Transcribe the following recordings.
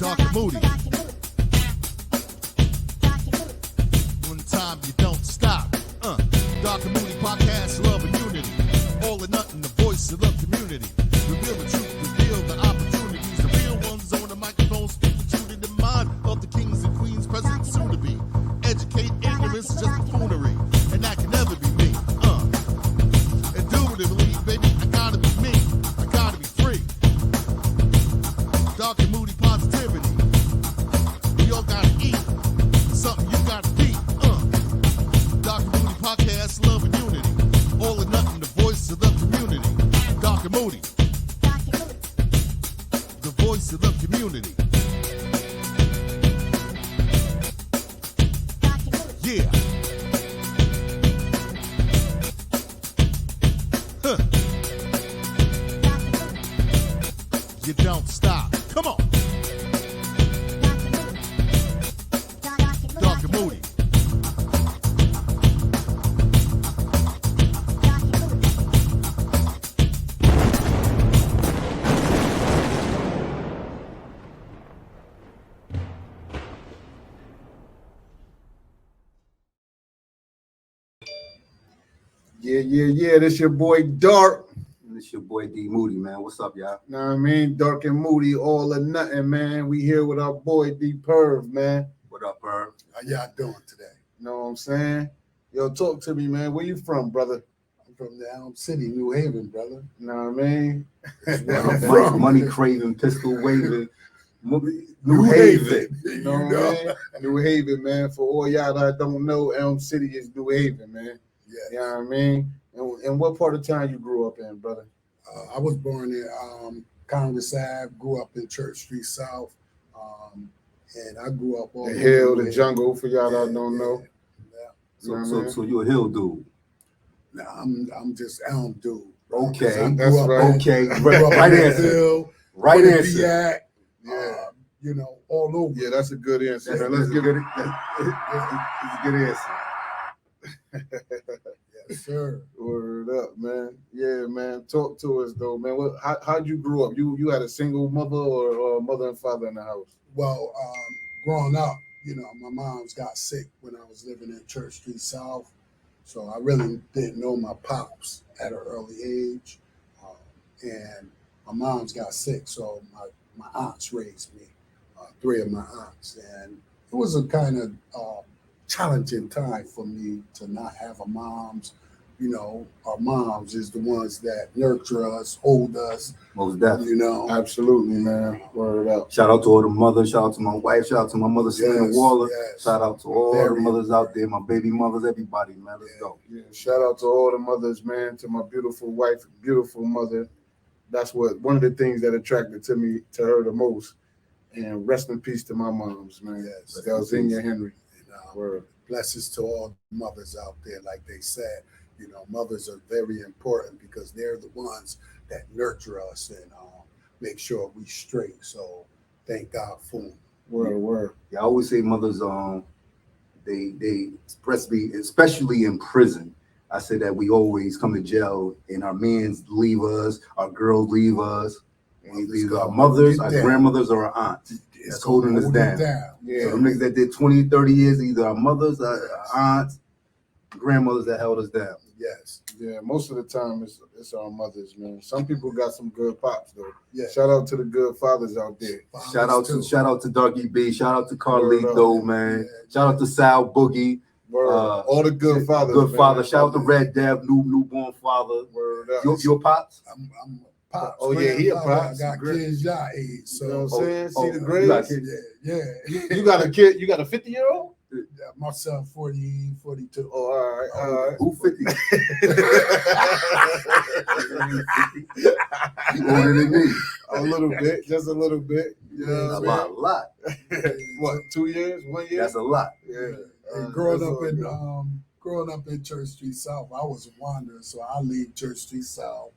Dark Moody. One time you don't stop. Dark Moody podcast, love and unity. All or nothing, the voice of the community. Reveal the truth, reveal the opportunities. The real ones on the microphone speak the truth in the mind of the kings and queens present soon to be. Educate ignorance, just buffoonery, and that can never be me. Indubitably, baby, I gotta be me. I gotta be free. Dark and moody positivity. We all gotta eat. Something you gotta be. Dark and moody podcast, love and unity. All or nothing, the voice of the community. Dark and moody. The voice of the community. Yeah. You don't stop. Come on. Dark and moody. Yeah. This your boy Dark. And it's your boy D Moody, man. What's up, y'all? Know what I mean? Dark and Moody, all or nothing, man. We here with our boy D-Perv, man. What up, Perv? How y'all doing today? Know what I'm saying? Yo, talk to me, man. Where you from, brother? I'm from the Elm City, New Haven, brother. Know what I mean? Money craving, pistol waving, New Haven. You know what I mean? New Haven, man. For all y'all that don't know, Elm City is New Haven, man. Yeah. You know what I mean? And what part of town you grew up in, brother? I was born in Congress Ave, grew up in Church Street South, and I grew up all The over hill, New the Haven. jungle, for y'all that don't know. Yeah. So you a hill dude? Nah, I'm just Elm dude. Okay, 'Cause I grew that's up right. in- Okay, grew up right in the answer. hill, Right where the answer. be at, Yeah. all over. Yeah, that's a good answer, That's man. Let's give it. That's a good answer. Yes, sir. Word up, man. Yeah, man. Talk to us though, man. How'd you grow up? You had a single mother or a mother and father in the house? Well, growing up, my mom's got sick when I was living in Church Street South, so I really didn't know my pops at an early age, and my mom's got sick, so my aunts raised me, three of my aunts, and it was a kind of challenging time for me to not have a mom's. Our moms is the ones that nurture us, hold us, Most definitely. Absolutely, man. Word up. Shout out to all the mothers. Shout out to my wife. Shout out to my mother, Selena Yes, Waller. yes. Shout out to all Very the mothers out there, my baby mothers, everybody, man. Let's go. Yeah, shout out to all the mothers, man. To my beautiful wife, beautiful mother. That's one of the things that attracted to her the most. And rest in peace to my moms, man. Yes. Delzinia Henry. Word. Blessings to all the mothers out there, like they said. Mothers are very important because they're the ones that nurture us and make sure we straight. So thank God for them. Word. Yeah, I always say mothers, they express me, especially in prison. I say that we always come to jail and our men leave us, our girls leave us, and either our mothers, our grandmothers, or our aunts. That's holding us down. Yeah. So the niggas that did 20, 30 years, either our mothers, our aunts, grandmothers that held us down. Yes. Yeah, most of the time it's our mothers, man. Some people got some good pops though. Yeah. Shout out to the good fathers out there. Shout out to Darky B. Shout out to Carlito, man. Yeah. Shout out to Sal Boogie. Word. All the good fathers. Good man. father. Shout out to Red Dev, newborn father. Word up. Your pops? I'm a pops. Oh, yeah, he a grandfather. pops. I got kids y'all age. So You know what I'm saying? See the you grades? got kids? yeah. You got a kid? You got a 50-year-old? My son 40, 42. Oh, all right. Who 50? You older than me. A little bit, just a little bit. You know A what I'm lot. saying? What, 2 years? 1 year? That's a lot. Yeah. And growing that's up all in good. growing up in Church Street South, I was a wanderer, so I leave Church Street South,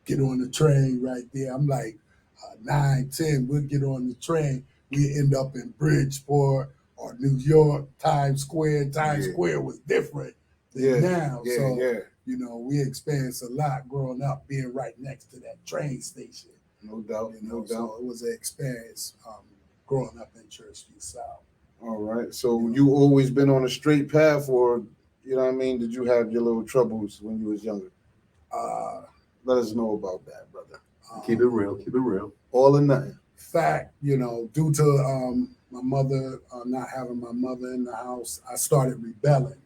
get on the train right there. I'm like 9, 10. We'll get on the train. We end up in Bridgeport or New York, Times Square. Times Square was different than now. So we experienced a lot growing up, being right next to that train station. No doubt, no doubt. So it was an experience. growing up in Church Street South. All right. So you always been on a straight path, or you know what I mean? Did you have your little troubles when you was younger? Let us know about that, brother. Keep it real. Keep it real. All or nothing. Fact, you know, due to my mother not having my mother in the house, I started rebelling.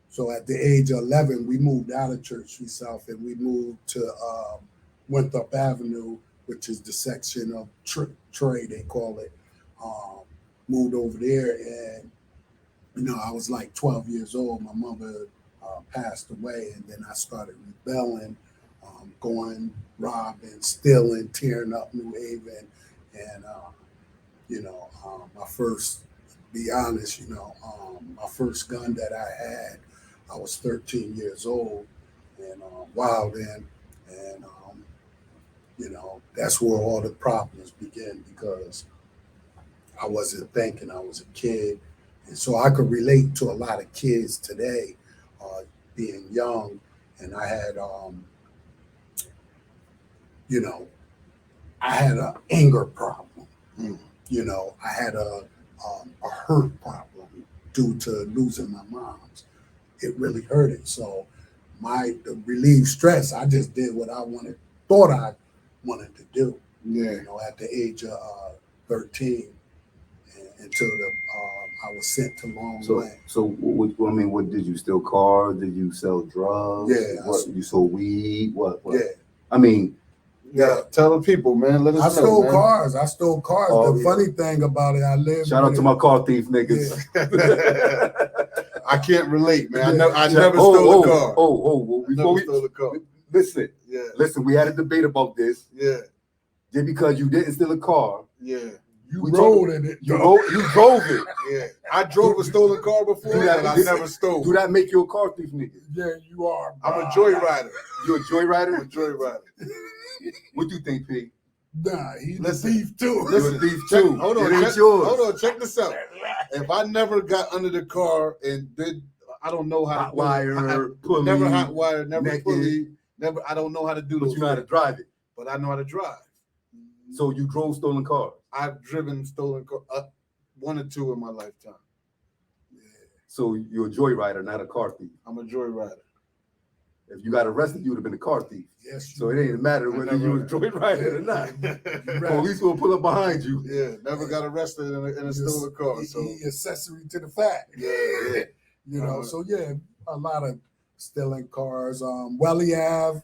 So at the age of 11, we moved out of Church Street South and we moved to Winthrop Avenue, which is the section of Troy, they call it. Moved over there, and you know, I was like 12 years old. My mother passed away, and then I started rebelling, going robbing, stealing, tearing up New Haven, and you know, my first, be honest, you know, my first gun that I had, I was 13 years old, and wild in, and you know, that's where all the problems began, because I wasn't thinking, I was a kid. And so I could relate to a lot of kids today, being young. And I had, you know, I had an anger problem. You know, I had a hurt problem due to losing my moms. It really hurted. So to relieve stress, I just did what I thought I wanted to do. Yeah. You know, at the age of 13. Until I was sent to Long Lane. So what did you steal cars? Did you sell drugs? Yeah. You sold weed? What? Yeah. I mean, Yeah, tell the people, man. Let us know. I stole cars. Oh, the funny thing about it, I lived. Shout out to my car thief niggas. Yeah. I can't relate, man. I never stole a car. Before we stole a car. Listen, we had a debate about this. Yeah. Just because you didn't steal a car. Yeah. You rode in it. You drove it. Yeah. I drove a stolen car before, but I never stole. Do that make you a car thief nigga? Yeah, you are. I'm a joyrider. You a joyrider? I'm a joyrider. What do you think, P? Nah, he's a thief too. You're a thief too. Hold on, it ain't yours. Hold on, check this out. If I never got under the car and did, I don't know how hot wire, pulley, never hot wire, never naked. pulley, never. I don't know how to do But those. you know how to drive it. But I know how to drive. So you drove stolen cars. I've driven stolen cars, one or two in my lifetime. Yeah. So you're a joyrider, not a car thief. I'm a joyrider. If you got arrested, you would have been a car thief. Yes. So it ain't matter whether you was joyriding or not. Police will pull up behind you. Yeah, never got arrested in a stolen car. So accessory to the fact. Yeah. You know, so yeah, a lot of stealing cars. Welly Ave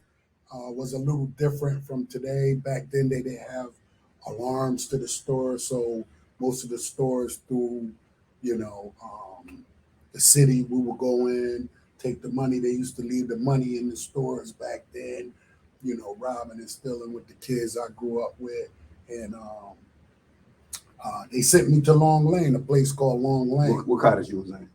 was a little different from today. Back then, they didn't have alarms to the store, so most of the stores through, you know, the city, we would go in, take the money. They used to leave the money in the stores back then, you know, robbing and stealing with the kids I grew up with. And they sent me to Long Lane, a place called Long Lane. What cottage you was in?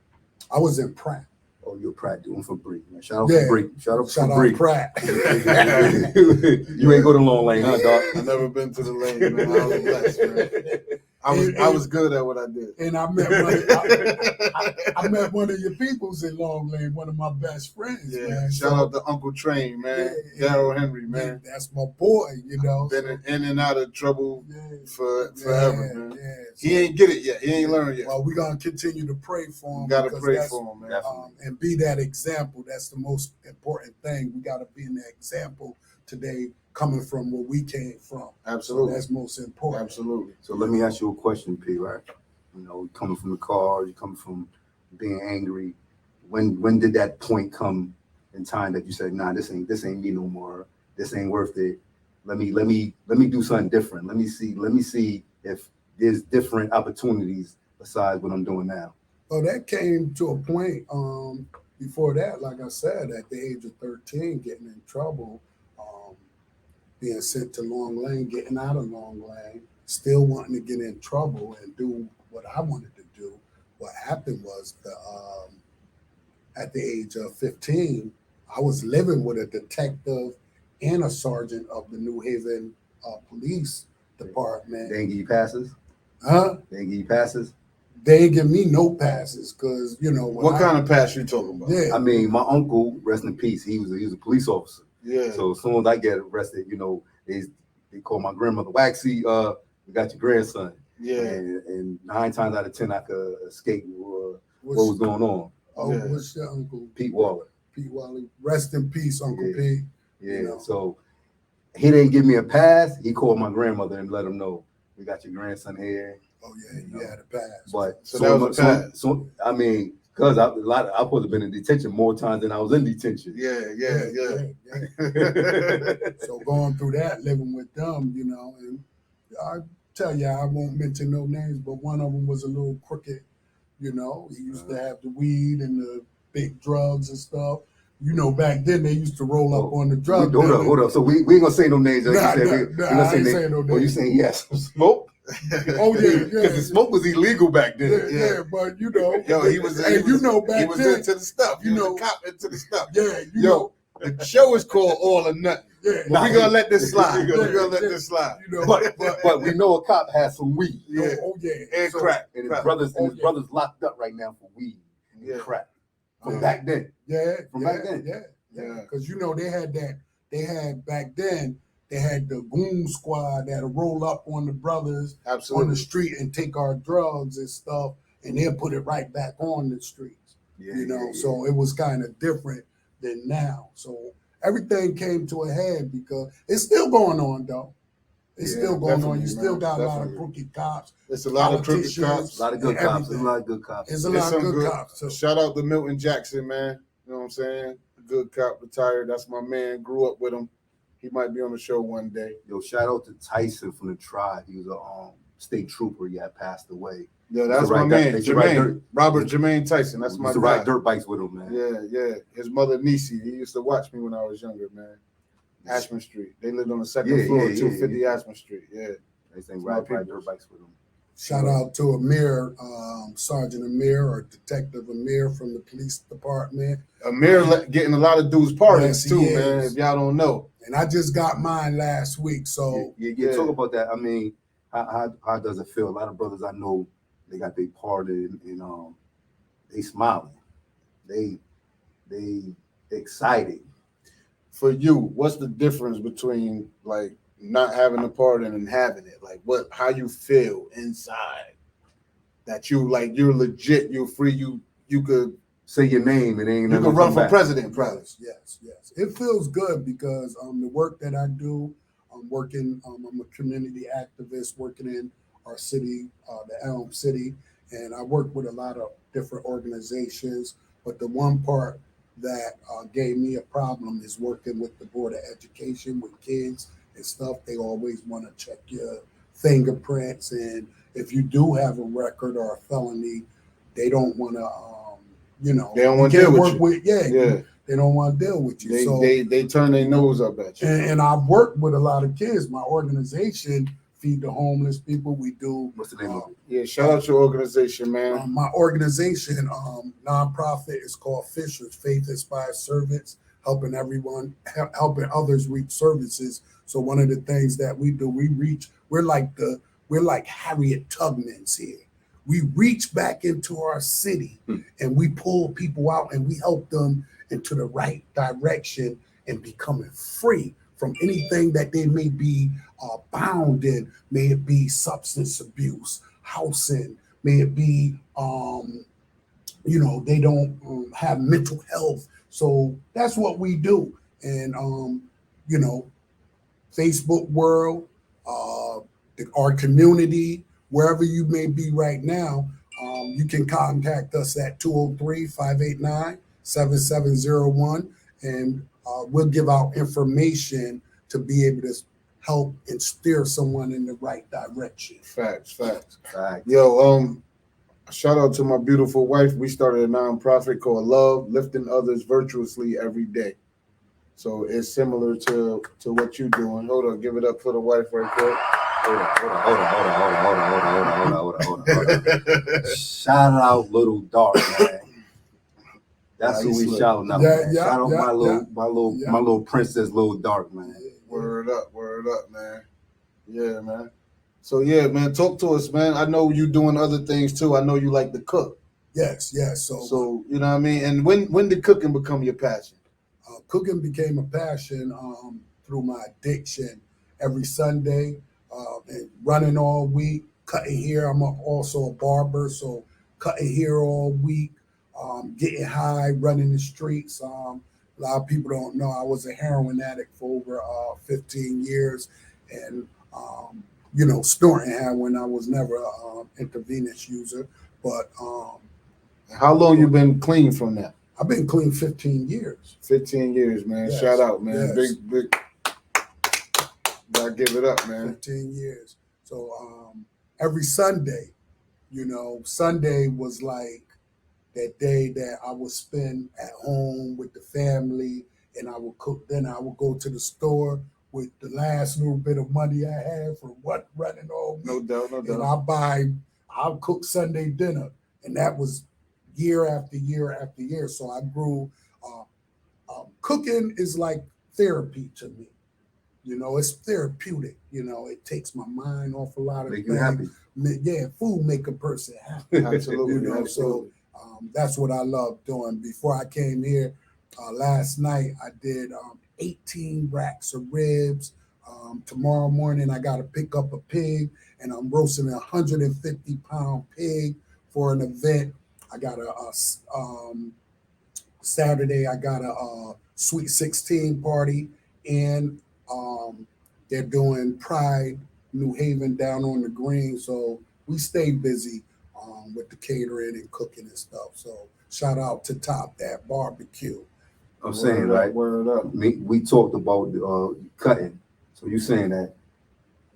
I was in Pratt. Oh, you're Pratt doing for Bree. Shout out for Bree. Shout out for Bree. Pratt. You ain't go to Long Lane, huh, dog? I never been to the lane, man. I was blessed, man. I was good at what I did. And I met one of your peoples in Long Lane, one of my best friends. Yeah, man. shout out to Uncle Train, man. Yeah, Darryl Henry, man. That's my boy, you know. Been in and out of trouble forever, man. Yeah. He ain't get it yet. He ain't learned yet. Well, we're going to continue to pray for him. You got to pray for him, man. And be that example. That's the most important thing. We got to be an example today, coming from where we came from. Absolutely. So that's most important. Absolutely. So let me ask you a question, P, right? You know, coming from the car, you come from being angry. When did that point come in time that you said, nah, this ain't me no more. This ain't worth it. Let me do something different. Let me see if there's different opportunities besides what I'm doing now. Well, that came to a point before that, like I said, at the age of 13, getting in trouble, being sent to Long Lane, getting out of Long Lane, still wanting to get in trouble and do what I wanted to do. What happened was at the age of 15, I was living with a detective and a sergeant of the New Haven Police Department. They ain't give you passes? Huh? They ain't give you passes? They ain't give me no passes because, you know. What kind of pass you talking about? Yeah. I mean, my uncle, rest in peace, he was a police officer. Yeah. So as soon as I get arrested, you know, they call my grandmother, Waxy, we got your grandson. Yeah. And 9 times out of 10, I could escape what was going on. Oh, Yeah. what's your uncle? Pete Waller. Pete Waller. Rest in peace, Uncle Yeah. Pete. Yeah. You know. So he didn't give me a pass. He called my grandmother and let him know, we got your grandson here. Oh yeah, you had a pass. But So that was a pass. So I mean, because I supposed to have been in detention more times than I was in detention. Yeah. So going through that, living with them, you know, and I tell you, I won't mention no names, but one of them was a little crooked. You know, he used to have the weed and the big drugs and stuff. You know, back then they used to roll up on the drugs. Hold up. So we ain't gonna say no names. Nah, I ain't saying no names. Oh, you saying yes? Smoke? Oh yeah. Because the smoke was illegal back then. Yeah, but you know, Yo, he was back into then, the stuff. you know, a cop into the stuff. yeah, you Yo, know, the show is called All or Nothing. yeah, But we're gonna let this slide. Yeah, We're gonna let yeah. this slide. you know, But we know a cop has some weed. Yeah. oh yeah, And So- crack. And his Crack. brothers Oh, his brothers locked up right now for weed and Yeah. crack. From Yeah. back then. Yeah, From yeah, back then. yeah. Because you know they had that. They had back then. They had the goon squad that'll roll up on the brothers on Absolutely. the street and take our drugs and stuff, and then put it right back on the streets. You know, so it was kind of different than now. So everything came to a head because it's still going on though. It's Yeah, still going on. definitely, You still man, got a lot of definitely. crooked cops. It's a lot of crooked politicians. cops. A lot of good and cops. There's a everything. lot of good cops. There's a There's lot of some good good- cops. So Shout out to Milton Jackson, man. You know what I'm saying? Good cop, retired. That's my man. Grew up with him. He might be on the show one day. Yo, shout out to Tyson from the tribe. He was a state trooper. He had passed away. Yeah, Used that's to my ride man, they used to ride Jermaine. Robert Jermaine Tyson. That's my used to guy. ride dirt bikes with him, man. Yeah. His mother Nisi. He used to watch me when I was younger, man. Ashman Street. They lived on the second floor, 250 Ashman Street. Yeah. They saying my ride people. dirt bikes with him. shout out to Amir, Sergeant Amir or Detective Amir from the police department. Amir getting a lot of dudes pardons Yes, he too, is. man. If y'all don't know. And I just got mine last week. So Yeah. Talk about that. I mean, how does it feel? A lot of brothers I know, they got their pardon and they smiling. They excited. For you, what's the difference between like not having a pardon and having it? Like how you feel inside that you're legit, you're free, you could Say your name and ain't you could run for president, probably. yes. It feels good because the work that I do, I'm working, I'm a community activist working in our city, the Elm City, and I work with a lot of different organizations. But the one part that gave me a problem is working with the Board of Education with kids and stuff. They always want to check your fingerprints, and if you do have a record or a felony, they don't want to, They don't want to deal with you. Yeah. They don't want to deal with you. They turn their nose up at you. And I've worked with a lot of kids. My organization, Feed the Homeless People, we do. What's the name of it? Yeah, shout out your organization, man. My organization, nonprofit, is called Fishers, Faith Inspired Servants, helping others reach services. So one of the things that we do, we're like Harriet Tubman's here. We reach back into our city and we pull people out and we help them into the right direction and becoming free from anything that they may be bound in. May it be substance abuse, housing, may it be, they don't have mental health. So that's what we do. And, Facebook world, our community, wherever you may be right now, you can contact us at 203-589-7701, and we'll give out information to be able to help and steer someone in the right direction. Facts. Yo, shout out to my beautiful wife. We started a nonprofit called Love, lifting others virtuously every day. So it's similar to what you're doing. Hold on, give it up for the wife right quick. Hold on. Shout out Little Dark, man. That's who we shouting out. Yeah, Man. yeah, Shout out yeah, my little princess, Little Dark, man. Word up, man. Yeah, man. So yeah, man, talk to us, man. I know you doing other things too. I know you like to cook. Yes. So you know what I mean. And when did cooking become your passion? Cooking became a passion through my addiction. Every Sunday, and running all week, cutting hair. I'm also a barber, so cutting hair all week, getting high, running the streets. A lot of people don't know I was a heroin addict for over 15 years, and snorting heroin. I was never an intravenous user, but How long you been clean from that? I've been clean 15 years. 15 years, man. Yes, Shout out, man. yes. Big. Gotta give it up, man. 15 years. So every Sunday, Sunday was like that day that I would spend at home with the family, and I would cook. Then I would go to the store with the last little bit of money I had for what running all week. No doubt. And I'll cook Sunday dinner. And that was year after year after year. So I grew, cooking is like therapy to me. It's therapeutic. It takes my mind off a lot of Make things. you happy. Yeah, food make a person happy. Absolutely. So Absolutely. that's what I love doing. Before I came here last night, I did 18 racks of ribs. Tomorrow morning, I got to pick up a pig, and I'm roasting a 150-pound pig for an event. I got Saturday, I got a Sweet 16 party, and they're doing Pride New Haven down on the green. So we stay busy with the catering and cooking and stuff. So shout out to Top That Barbecue. I'm saying, right? Word up. We talked about cutting. So you saying that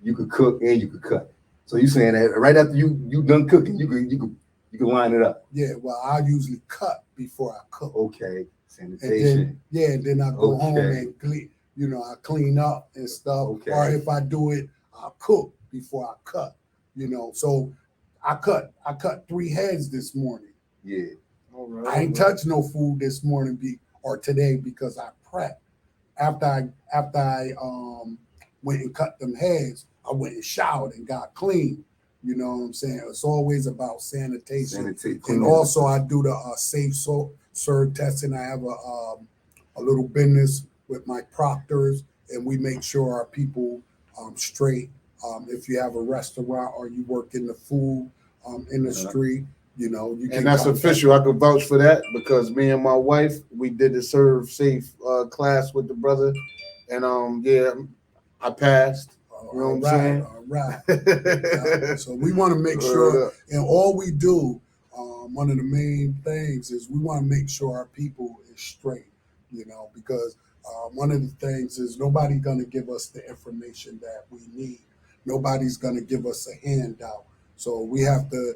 you could cook and you could cut. So you saying that right after you done cooking, you can line it up. Yeah, well, I usually cut before I cook. Okay, sanitation. And then I go home Okay. and clean. I clean up and stuff. Okay. Or if I do it, I'll cook before I cut. So I cut 3 heads this morning. Yeah. All right. I ain't touched no food this morning or today because I prepped. After I went and cut them heads, I went and showered and got clean. You know what I'm saying? It's always about sanitation. And also I do the safe serve testing. I have a little business with my proctors, and we make sure our people straight. If you have a restaurant or you work in the food industry, you can. And that's official. I could vouch for that because me and my wife, we did the Serve Safe class with the brother, and I passed. You know what I'm saying? All right. So we want to make sure, and all we do, one of the main things is we want to make sure our people is straight, because one of the things is nobody's going to give us the information that we need. Nobody's going to give us a handout. So we have to,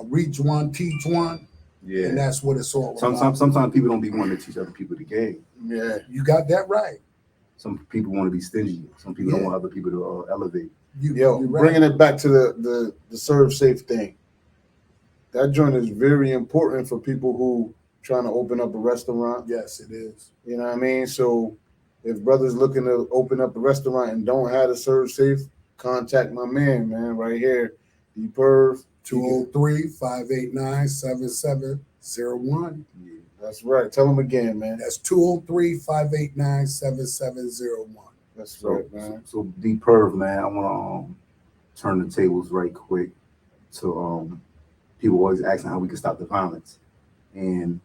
reach one, teach one. Yeah. And that's what it's all about. Sometimes people don't be wanting to teach other people the game. Yeah. You got that right. Some people want to be stingy. Some people don't want other people to elevate. You're right. Bringing it back to the Serve Safe thing. That joint is very important for people who trying to open up a restaurant. Yes, it is. You know what I mean? So if brothers looking to open up a restaurant and don't have the Serve Safe, contact my man, right here, D-Perv. 203-589-7701. Yeah, that's right. Tell them again, man. That's 203-589-7701. That's right, man. So D-Perv, man, I want to turn the tables right quick to people always asking how we can stop the violence. And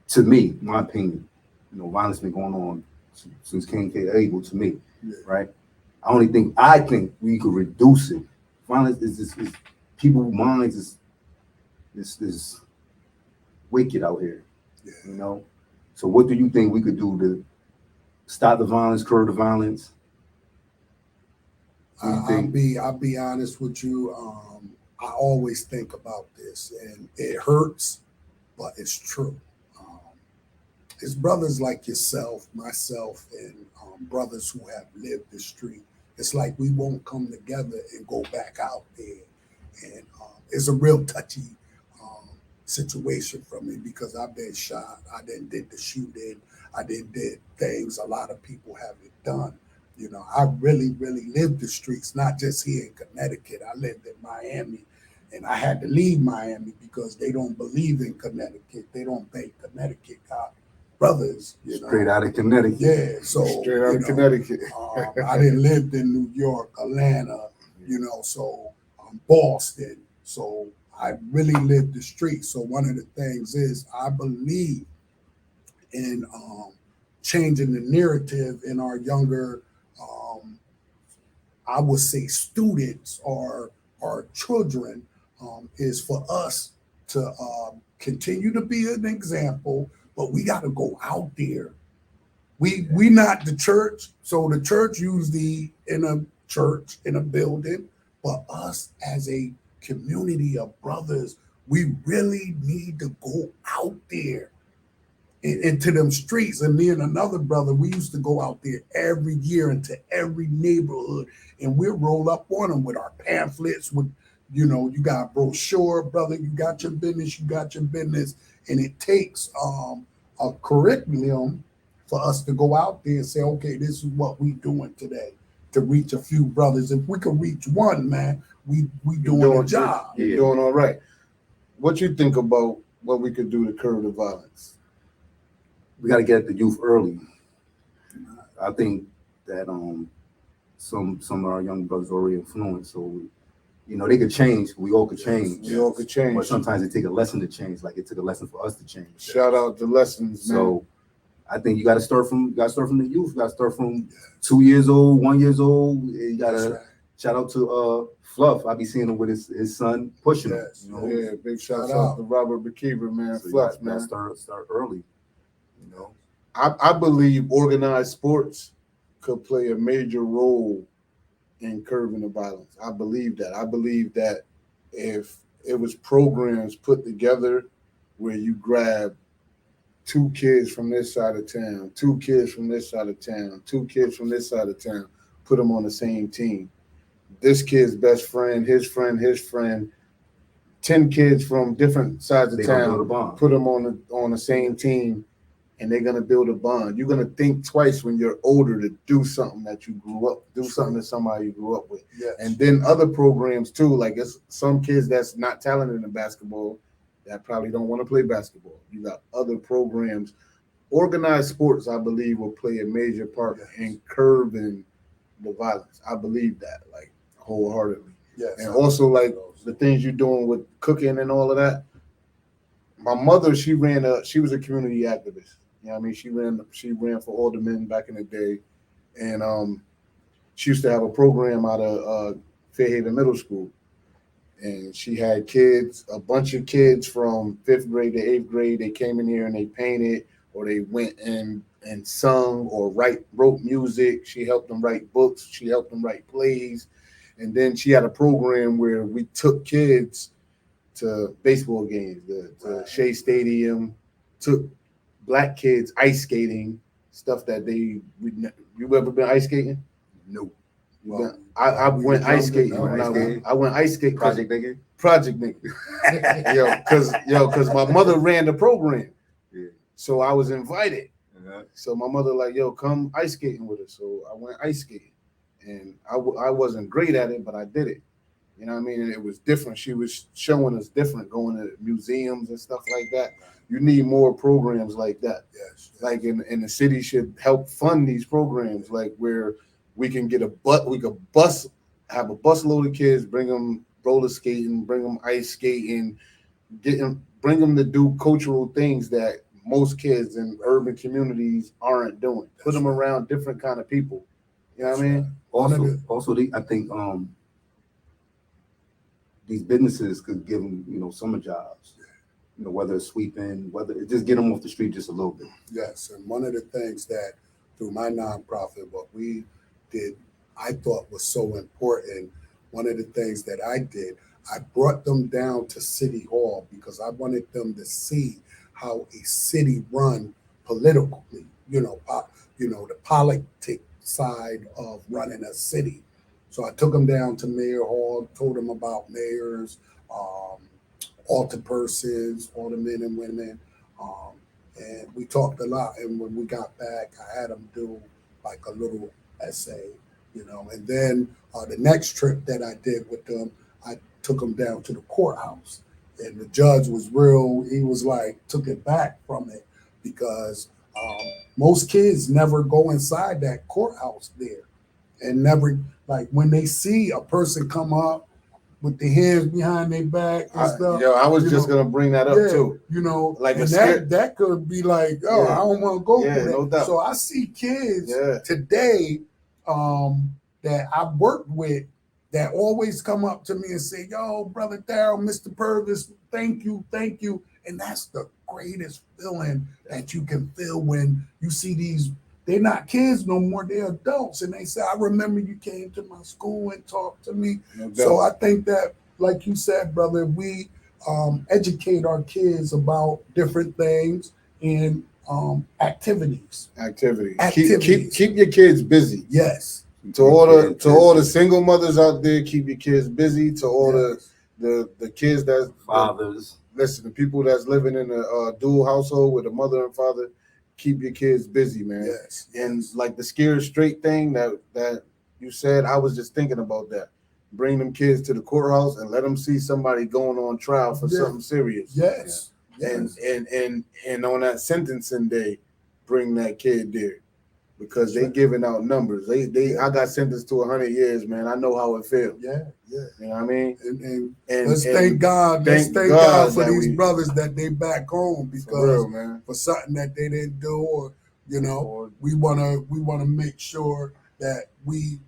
to me, my opinion, violence been going on since King K. Abel to me, right? I think we could reduce it. Violence is people's minds is wicked out here, So what do you think we could do to stop the violence, curb the violence? I'll be honest with you. I always think about this, and it hurts, but it's true. It's brothers like yourself, myself, and brothers who have lived the street. It's like we won't come together and go back out there. And it's a real touchy situation for me because I've been shot. I did the shooting. I did things a lot of people haven't done. I really, really lived the streets, not just here in Connecticut. I lived in Miami, and I had to leave Miami because they don't believe in Connecticut. They don't think Connecticut got brothers, Straight out of Connecticut. Yeah, so Straight out of Connecticut. I didn't live in New York, Atlanta, so Boston. So I really lived the streets. So one of the things is I believe in changing the narrative in our younger, I would say, students or our children, is for us to continue to be an example, but we got to go out there. We not the church, so the church usually in a church, in a building, but us as a community of brothers, we really need to go out there into them streets. And me and another brother, we used to go out there every year into every neighborhood, and we'll roll up on them with our pamphlets, with, you got a brochure, brother, you got your business, and it takes a curriculum for us to go out there and say, okay, this is what we doing today to reach a few brothers. If we could reach one, man, we doing a job. You're doing all right. What you think about what we could do to curb the violence? We got to get at the youth early. I think that some of our young brothers already influenced, so they could change. We all could change. We all could change. But sometimes it takes a lesson to change. Like it took a lesson for us to change. Shout out to lessons, man. So I think you got to start from the youth. You got to start from 2 years old, 1 year old. You got to shout out to Fluff. I be seeing him with his son pushing him. Yeah, big shout out to Robert McKeever, man. So Fluff, man. Start early. I believe organized sports could play a major role in curbing the violence. I believe that. I believe that if it was programs put together where you grab 2 kids from this side of town, 2 kids from this side of town, 2 kids from this side of town, put them on the same team. This kid's best friend, his friend, 10 kids from different sides of town, put them on the same team, and they're gonna build a bond. You're gonna think twice when you're older to do something that you grew up, something to somebody you grew up with. Yes. And then other programs too, like it's some kids that's not talented in basketball that probably don't want to play basketball. You got other programs. Organized sports, I believe, will play a major part in curbing the violence. I believe that, like, wholeheartedly. Yes. And also, like, the things you're doing with cooking and all of that. My mother, she was a community activist. You know what I mean? She ran for alderman back in the day. And she used to have a program out of Fairhaven Middle School. And she had kids, a bunch of kids from 5th grade to 8th grade. They came in here and they painted, or they went and sung or wrote music. She helped them write books. She helped them write plays. And then she had a program where we took kids to baseball games, to Shea Stadium, took black kids ice skating, stuff that you ever been ice skating? Nope. I went ice skating. I went ice skating. Project nigga. Because my mother ran the program. Yeah. So I was invited. Uh-huh. So my mother like, come ice skating with us. So I went ice skating. And I wasn't great at it, but I did it. You know what I mean? And it was different. She was showing us different, going to museums and stuff like that. You need more programs like that. Yes. Like in the city should help fund these programs, like where we can get have a busload of kids, bring them roller skating, bring them ice skating, bring them to do cultural things that most kids in urban communities aren't doing. Put them around different kind of people. You know what I mean? Also, I think these businesses could give them, summer jobs. Whether it's sweeping, whether it's just get them off the street just a little bit. Yes, and one of the things that through my nonprofit, what we did, I thought was so important. One of the things that I did, I brought them down to City Hall because I wanted them to see how a city run politically. The politic side of running a city. So I took them down to Mayor Hall, told them about mayors, alderpersons, aldermen and women, and we talked a lot. And when we got back, I had them do like a little essay, And then the next trip that I did with them, I took them down to the courthouse, and the judge was real. He was like, took it back from it because Most kids never go inside that courthouse there, and never, like, when they see a person come up with the hands behind their back and stuff. I was just gonna bring that up too. Like, and that could be like, I don't want to go through that. No doubt. So I see kids today that I've worked with that always come up to me and say, "Yo, brother Darryl, Mr. Pervis, thank you." And that's the greatest feeling that you can feel when you see these. They're not kids no more, they're adults. And they say, "I remember you came to my school and talked to me." So I think that, like you said, brother, we educate our kids about different things and activities. Keep your kids busy. Yes. To all the single mothers out there, keep your kids busy. To all the kids that fathers. Listen, the people that's living in a dual household with a mother and father, keep your kids busy, man. Yes. And like the scared straight thing that you said, I was just thinking about that. Bring them kids to the courthouse and let them see somebody going on trial for something serious. Yes. And on that sentencing day, bring that kid there. Because they giving out numbers. I got sentenced to 100 years, man. I know how it feels. Yeah. You know what I mean? And let's thank God. Let's thank God for these brothers that they back home, because for something that they didn't do, or we wanna make sure that we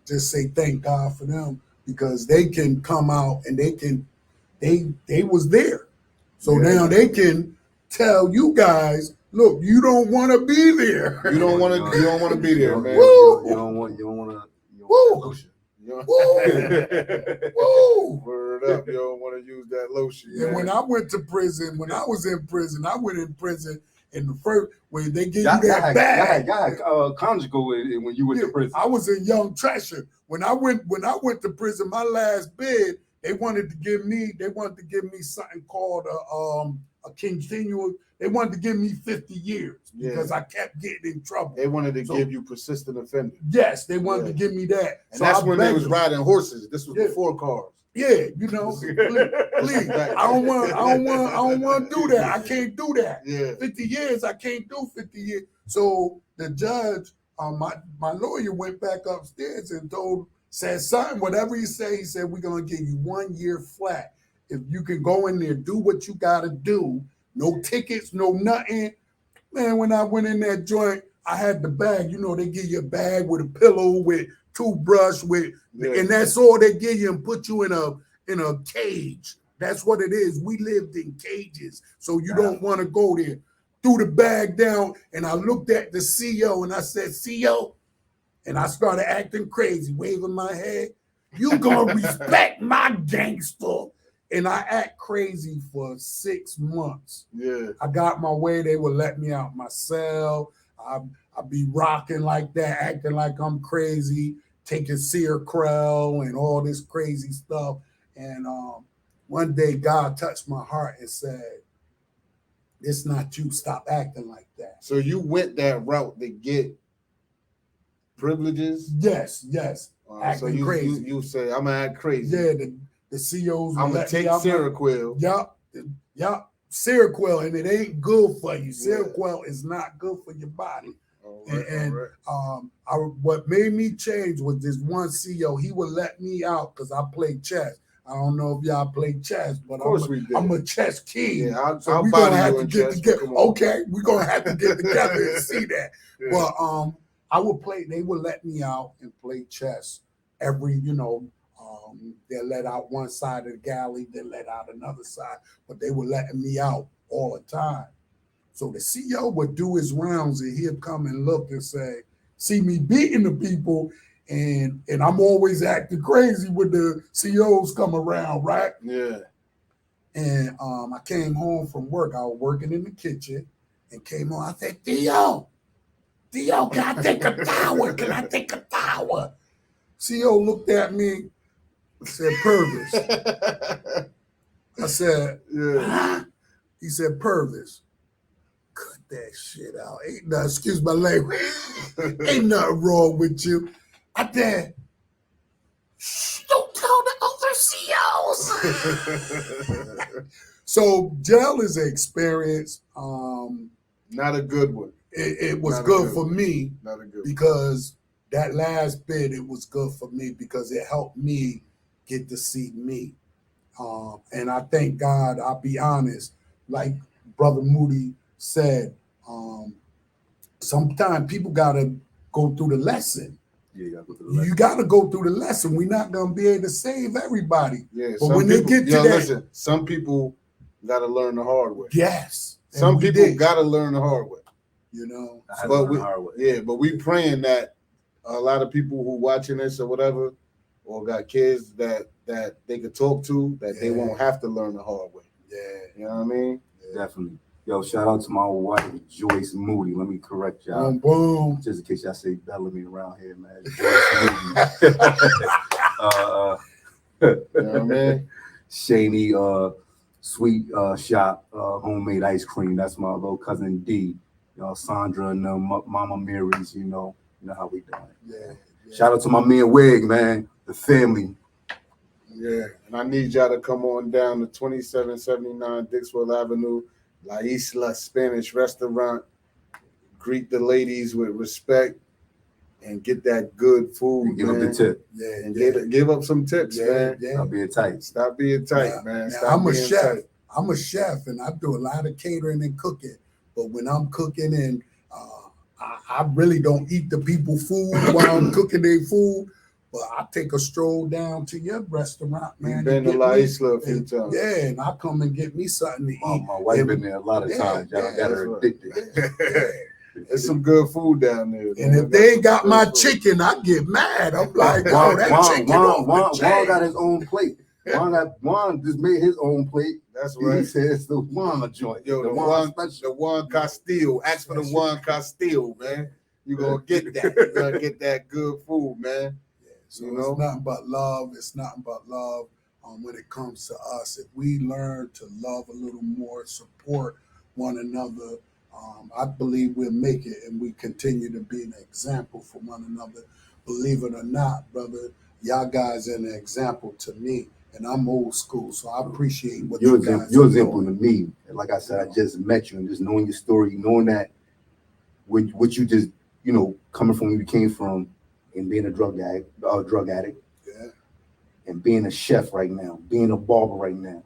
just say thank God for them, because they can come out and they was there. So now they can tell you guys, look, you don't want to be there. You don't want to be there, man. You don't want to. Lotion. Woo! Word up, you don't want to use that lotion. And when I went to prison, I went in prison in the first, when they give you that bag. Conjugal when you went to prison. I was in Young Treasure. When I went to prison, my last bid, they wanted to give me something called a continual. They wanted to give me 50 years because I kept getting in trouble. They wanted to give you persistent offender. Yes, they wanted to give me that. And so that's when they was riding horses. This was before cars. Yeah, please. I don't want to do that. I can't do that. Yeah. 50 years, I can't do 50 years. So the judge, my lawyer went back upstairs and said something, whatever he said, he said, we're going to give you 1 year flat. If you can go in there, do what you got to do. No tickets, no nothing. Man, when I went in that joint, I had the bag. They give you a bag with a pillow, with toothbrush, and that's all they give you, and put you in a cage. That's what it is. We lived in cages, so you don't want to go there. Threw the bag down, and I looked at the CO, and I said, CO, and I started acting crazy, waving my head. You gonna respect my gangster. And I act crazy for 6 months. Yeah. I got my way. They would let me out my cell. I'd be rocking like that, acting like I'm crazy, taking Seroquel and all this crazy stuff. And one day God touched my heart and said, it's not you. Stop acting like that. So you went that route to get privileges? Yes. Acting crazy. You say, I'm going to act crazy. Yeah, the COs. I'm gonna take Seroquel. Yup. Seroquel, and it ain't good for you. Seroquel is not good for your body. What made me change was this one CO. He would let me out because I played chess. I don't know if y'all play chess, but I'm a chess king. Yeah, so we're gonna have to get together. Okay, we're gonna have to get together and see that. Yeah. But I would play. They would let me out and play chess every, they let out one side of the galley, they let out another side, but they were letting me out all the time. So the CEO would do his rounds and he'd come and look and say, see me beating the people, and I'm always acting crazy when the CEOs come around, right? Yeah. And I came home from work. I was working in the kitchen and came home. I said, Theo, can I take a tower? Can I take a tower? CEO looked at me, said, Pervis. I said, huh? He said, Pervis, cut that shit out. Ain't nothing, excuse my language, ain't nothing wrong with you. I said, shh, don't tell the other CEOs. So jail is an experience. Not a good one. it was Not a good good for one. me Not a good. because that last bit, it was good for me because it helped me get to see me. And I thank God, I'll be honest, like Brother Moody said, sometimes people got to go through the lesson. Yeah, you gotta go through the You got to go through the lesson. We're not going to be able to save everybody. Yeah, But some when people, they get to yo, that, listen, some people got to learn the hard way. yes. and Some we people did, got to learn the hard way. you know. I had to But learn we, the hard way. yeah, but we praying that a lot of people who watching this or whatever, or got kids that they could talk to, that they Yeah. won't have to learn the hard way. Yeah. You know what I mean? Definitely. Yo, shout out to my wife, Joyce Moody. Let me correct y'all. Boom. Just in case y'all say Bellamy around here, man. Joyce Moody. You know what I mean? Shaney, sweet shop, homemade ice cream. That's my little cousin D. Sandra and Mama Mary's, you know how we doing. Yeah. Shout out to my man Wig, man, the family. Yeah, and I need y'all to come on down to 2779 Dixwell Avenue, La Isla Spanish Restaurant. Greet the ladies with respect and get that good food, And give man. up the tip. Yeah. And yeah. give up some tips, man. Yeah. Stop being tight. Stop being tight, Now- man. now, Stop I'm a being chef. tight. I'm a chef, and I do a lot of catering and cooking. But when I'm cooking, and I really don't eat the people food while I'm cooking their food, but I take a stroll down to your restaurant, man. You've been and to get La me- Isla a few and- times. Yeah, and I come and get me something to eat. My wife And- been there a lot of Yeah, times. Y'all yeah, got her that's right. addicted. There's some good food down there. And man. if they ain't got some my good food. chicken, I get mad. I'm like, oh, Juan, that Juan, chicken Juan, off the Juan chain. got his own plate. Juan just made his own plate. That's He right. says the Juan joint. Yo, the Juan Juan Castile. Ask for the Juan Castile, man. You gonna get that. You gonna get that good food, man. Yeah, so You know? it's nothing but love. It's nothing but love when it comes to us. If we learn to love a little more, support one another, I believe we'll make it, and we continue to be an example for one another. Believe it or not, brother, y'all guys are an example to me, and I'm old school, so I appreciate what You're you guys you're are example doing. to me. And like I said, I just met you, and just knowing your story, knowing that what you just coming from where you came from, and being a drug addict, Yeah. and being a chef right now, being a barber right now,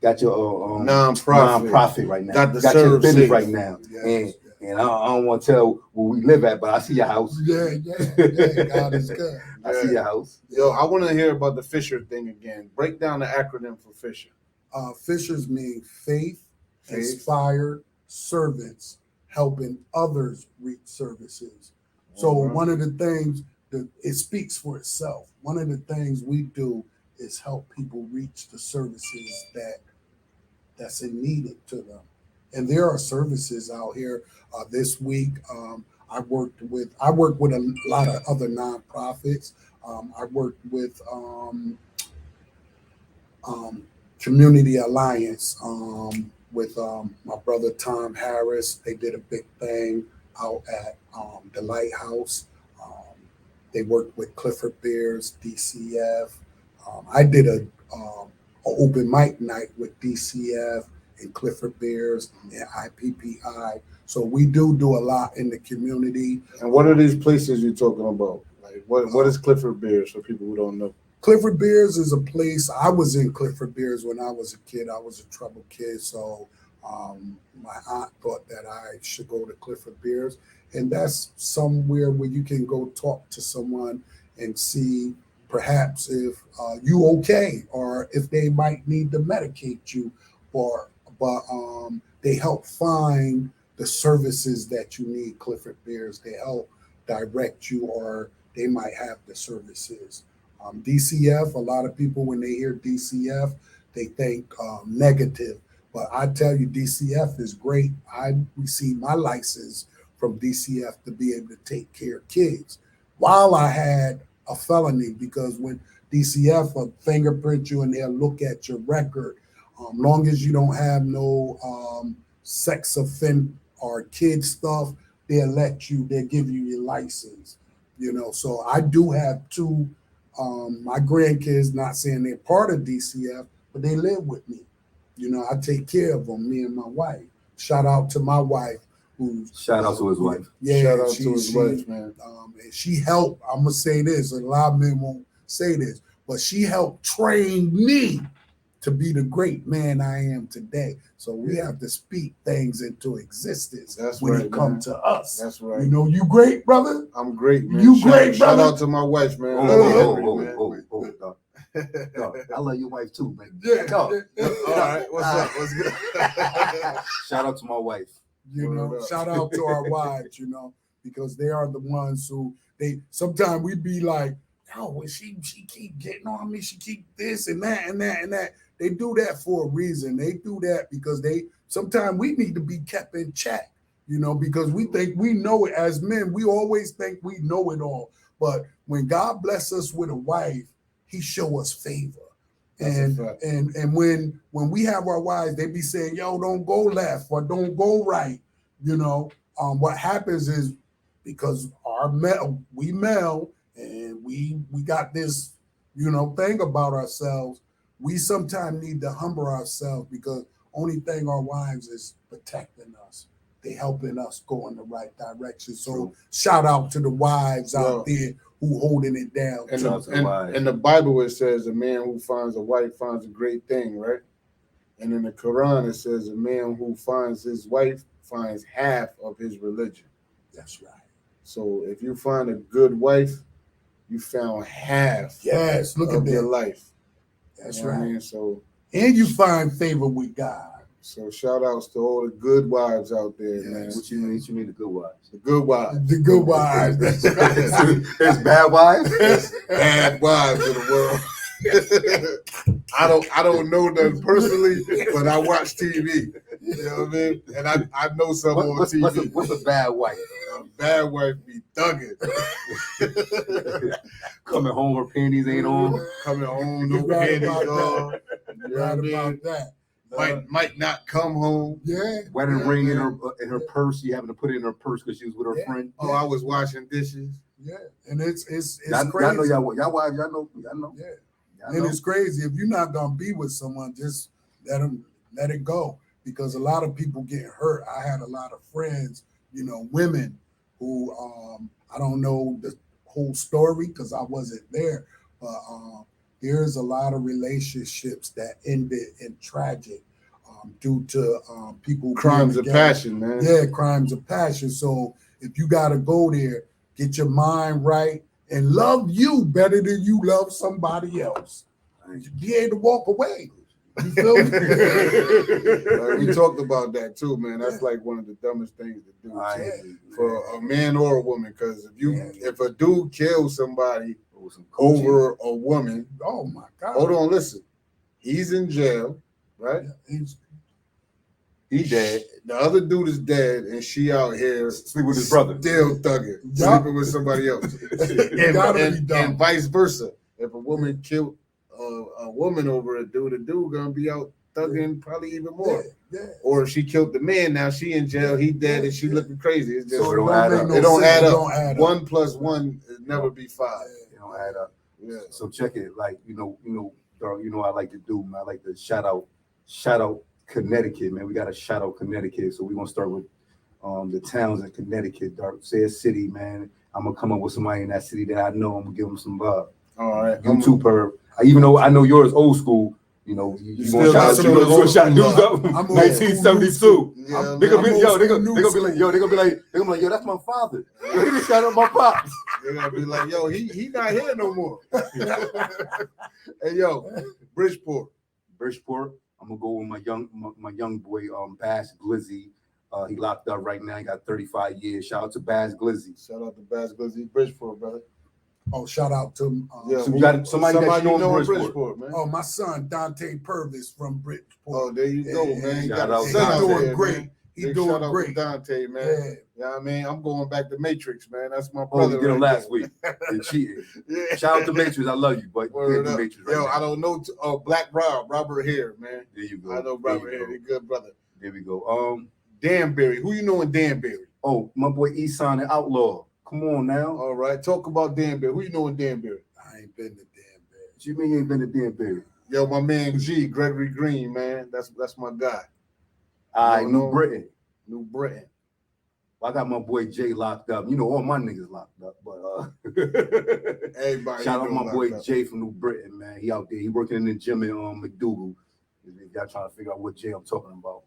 got your Non-profit right now, Got the your serve business safe. right now, Yes, and I don't want to tell where we live at, but I see your house. yeah. God is good. I see your house. Yo, I want to hear about the Fisher thing again. Break down the acronym for Fisher. Fishers mean faith, Faith. inspired servants, helping others reach services. So Mhm. one of the things that it speaks for itself. One of the things we do is help people reach the services that's in needed to them. And there are services out here. This week, I work with a lot of other nonprofits. I worked with Community Alliance with my brother Tom Harris. They did a big thing out at the Lighthouse. They worked with Clifford Beers, DCF. I did a open mic night with DCF and Clifford Beers and IPPI. So we do a lot in the community. And what are these places you're talking about? Like, what is Clifford Beers for people who don't know? Clifford Beers is a place. I was in Clifford Beers when I was a kid. I was a troubled kid, so my aunt thought that I should go to Clifford Beers, and that's somewhere where you can go talk to someone and see perhaps if you okay, or if they might need to medicate you, but they help find the services that you need. Clifford Beers, they help direct you, or they might have the services. DCF, a lot of people, when they hear DCF, they think negative. But I tell you, DCF is great. I received my license from DCF to be able to take care of kids while I had a felony, because when DCF will fingerprint you and they'll look at your record, long as you don't have no sex offend or kid stuff, they'll give you your license. So I do have two. My grandkids, not saying they're part of DCF, but they live with me. I take care of them, me and my wife. Shout out to my wife. who Shout out to his wife. Yeah, Shout out to his wife, man. And she helped. I'm gonna say this, and a lot of men won't say this, but she helped train me to be the great man I am today. So we have to speak things into existence. That's when right, it comes man. to us. That's right. You know, you great, brother. I'm great, man. You great, Shout brother. out to my wife, man. Dog. I love your wife too, man. Yeah, Dog. yeah. All right, what's up? What's good? Shout out to my wife. You know, Word up. shout out to our wives, you know, because they are the ones who sometimes we be like, yo, when she keep getting on me, she keep this and that and that and that. They do that for a reason. They do that because sometimes we need to be kept in check, you know, because we think we know it as men. We always think we know it all. But when God bless us with a wife, he show us favor. And when we have our wives, they be saying, yo, don't go left or don't go right. You know, what happens is because we male and we got this, you know, thing about ourselves. We sometimes need to humble ourselves because only thing our wives is protecting us. They helping us go in the right direction. So shout out to the wives out there who holding it down. And in the Bible, it says a man who finds a wife finds a great thing, right? And in the Quran, it says a man who finds his wife finds half of his religion. That's right. So if you find a good wife, you found half look of at your that. life. That's You know what right. I mean? So, and you find favor with God. So shout outs to all the good wives out there, man. What you mean? The good wives? The good wives. The good wives. That's right. There's bad wives. There's bad wives in the world. I don't know them personally, but I watch TV. You know what I mean? And I know some on TV. What's a bad wife? A bad wife be thugging. Coming home, her panties ain't on. Coming home, no You're right panties about on. that. You know what I mean? About that. Might not come home. Yeah. Wedding ring in her purse. She having to put it in her purse because she was with her friend. Oh, I was washing dishes. Yeah, and it's y'all crazy. Know y'all wives. Y'all know. Yeah, y'all and know. it's crazy if you're not gonna be with someone, just let it go, because a lot of people get hurt. I had a lot of friends, you know, women who I don't know the whole story because I wasn't there, but there's a lot of relationships that ended in tragic due to people crimes of passion, man. Yeah, crimes of passion. So if you gotta go there, get your mind right and love you better than you love somebody else. Be able to walk away. You feel me? We talked about that too, man. That's like one of the dumbest things to do for a man or a woman. Because if a dude kills somebody over a woman, oh my God! Hold on, listen. He's in jail, right? Yeah, he's dead. The other dude is dead, and she out here sleeping with his brother, still thugging, sleeping with somebody else, and vice versa. If a woman killed a woman over a dude gonna be out thugging probably even more. Yeah. Or if she killed the man, now she in jail, he dead, and she looking crazy. It's just so it don't add up. It don't add up. 1 + 1 is never be 5. It don't add up. Yeah. So check it. Like you know, I like to do. I like to shout out Connecticut, man. We got to shout out Connecticut. So we're gonna start with the towns in Connecticut. Dark, say a city, man. I'm gonna come up with somebody in that city that I know. I'm gonna give them some love. All right. You too, Perv. Even though I know yours old school, you know, you gonna shout dudes up. 1972. They gonna be like, yo, that's my father. Yo, he just shout out my pops. They're gonna be like, yo, he not here no more. Hey, yo, Bridgeport. I'm gonna go with my young boy, Bass Glizzy. He locked up right now. He got 35 years. Shout out to Bass Glizzy. Shout out to Bass Glizzy, Bridgeport, brother. Oh, shout out to so you got somebody that you know in Bridgeport, man. Oh, my son Darryl Pervis from Bridgeport. Oh, there you go, man. Shout out He's doing great. He's doing great. Dante, man. Yeah. You know what I mean? I'm going back to Matrix, man. That's my Oh, brother. you did him last week. They cheated. Yeah. Shout out to Matrix. I love you, but you the Matrix right yo, now. I don't know. Black Robert Hare, man. There you go. I know Robert Hare. He's a good brotber. There we go. Danbury. Who you know in Danbury? Oh, my boy Eson and Outlaw. Come on now. All right. Talk about Danbury. Who you know in Danbury? I ain't been to Danbury. What you mean you ain't been to Danbury? Yo, my man G, Gregory Green, man. That's my guy. New Britain. New Britain. I got my boy Jay locked up. You know, all my niggas locked up, but Everybody. shout out my boy up. Jay from New Britain, man. He out there. He working in the gym in McDougal. If y'all trying to figure out what Jay I'm talking about.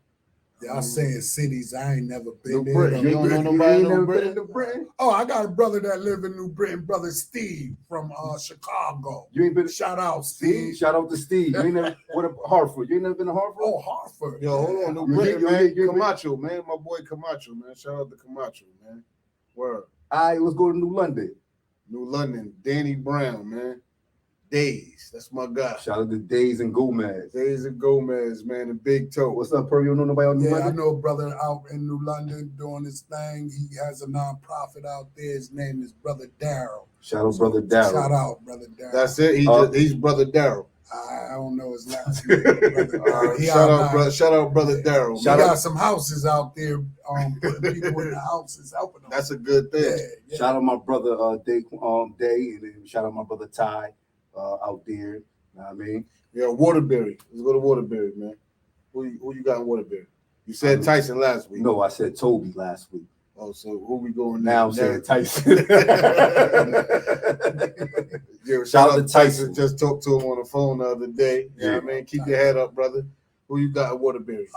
Y'all saying cities I ain't never been New there. Britain. You don't know nobody in New Britain? Oh, I got a brother that live in New Britain, brother Steve from Chicago. You ain't been. Shout out, Steve. Shout out to Steve. You ain't never. What Hartford? You ain't never been to Hartford? Oh, Hartford. Yo, hold on, New You- Britain, you- man. you- Camacho, man. My boy Camacho, man. Shout out to Camacho, man. Word. All right, let's go to New London. New London, Danny Brown, man. Days. That's my guy. Shout out to Days and Gomez. Days and Gomez, man. The big toe. What's up, Perv? You don't know nobody out in New Yeah, I London? know a brother out in New London doing his thing. He has a nonprofit out there. His name is Brother Darryl. Shout out, brother Darryl. Shout out, Brother Darryl. That's it. He's brother Darryl. I don't know his last name. Brother Darryl. He Shout out, now. brother. Shout out, brother Darryl. He Shout got out- some houses out there, putting people in the houses, helping them. That's a good thing. yeah. Shout out my brother Day, and then shout out my brother Ty out there. You know what I mean? Yeah, Waterbury. Let's go to Waterbury, man. Who you got in Waterbury? You said Tyson last week. No, I said Toby last week. Oh, so who we going Now I'm saying Tyson. Yeah, Shout out to Tyson. Just talked to him on the phone the other day. You know what I mean? Keep your head up, brother. Who you got at Waterbury?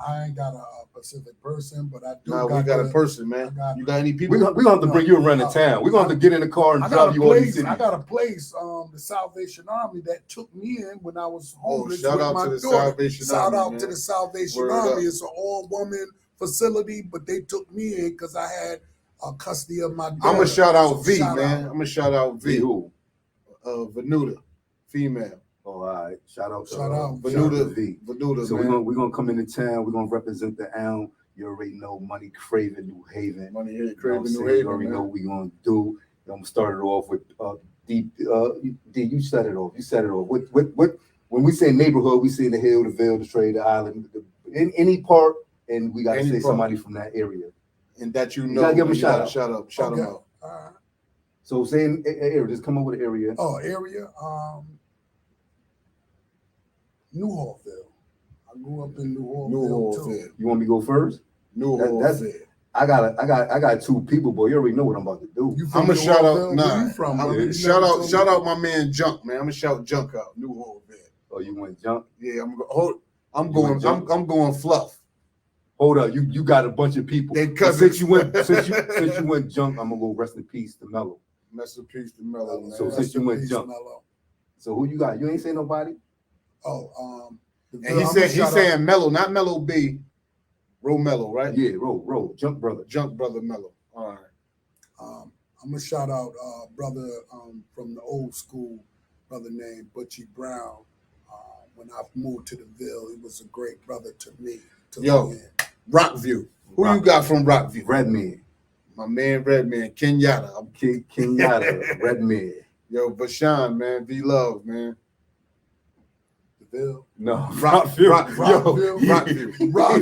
I ain't got a Pacific person, but I do. Nah, we got a person, man. You got any people? We're gonna have to bring you around the town. We're gonna have to get in the car and I got drive a you all these place. cities. I got a place. The Salvation Army that took me in when I was homeless shout with out my to the daughter. Salvation Shout Army, out man. to the Salvation Word Army. up. It's an all-woman facility, but they took me in because I had custody of my daughter. I'm gonna shout out So V, shout man. out. I'm gonna shout out V V. who? Venuta, female. Oh, all right. Shout out to Shout out Venuta, V. Venuta, So man. we're gonna come into town. We're gonna represent the Elm. You already know Money Craven, New Haven. Money here, You know what Craven, I'm New saying? Haven, You already man. know what we're gonna do. I'm gonna start it off with D. You set it off. You set it off. What? When we say neighborhood, we say the hill, the Ville, the trade, the island, in any part, and we gotta Any say part. somebody from that area. And that you You know, gotta give him a you shout gotta out. Shout him Okay. out. All right. So saying area, just come up with an area. Oh, area. New Hallville. I grew up in New Hallville New too. Hallville. You want me to go first? New That's Hallville. I got two people, boy. You already know what I'm about to do. You I'm from gonna New shout out. Hallville? Nah, Where you from? I'm- brother? You shout never out. told Shout me. out my man Junk, man. I'm gonna shout Junk out. New Hallville. Oh, you want jump? Yeah, I'm You going. want Junk? I'm going fluff. Hold up, you got a bunch of people. They But cousins. since you went junk, I'm gonna go rest in peace to Mello. Rest in peace to Mello, man. So Rest since you in went peace, jump. Mello. So who you got? You ain't say nobody. Oh, And he's saying Mello, not Mello B. Romello, right? Yeah, roll, junk brother. Junk brother Mello. All right. I'm gonna shout out brother from the old school, brother named Butchie Brown. When I moved to the Ville, he was a great brother to me. Yo. Rockview. Who you got from Rockview? Redman. My man Redman. Kenyatta. Kenyatta, Redman. Yo, Bashan, man. V Love, man. The Ville. No, Rockville. Rockville.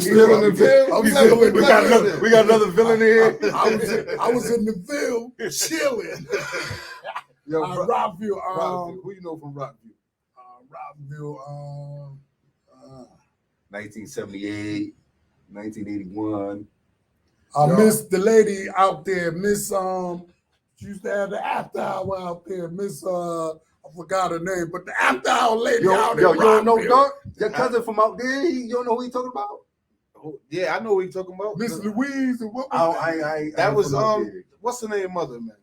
Still in the Ville? I'm still in the Ville. we got another villain here. I was in the Ville chilling. Yo, Rockville. Rockville. Who you know from Rockview? Rockville. 1978, 1981. I Yo. miss the lady out there. Miss she used to have the after hour out there. Miss I forgot her name, but the after hour lady out there. You don't know, dog? Your cousin from out there, you don't know who he talking about? Oh, yeah, I know what you talking about. Miss Louise and what was that? That was from out there. what's the name mother, man?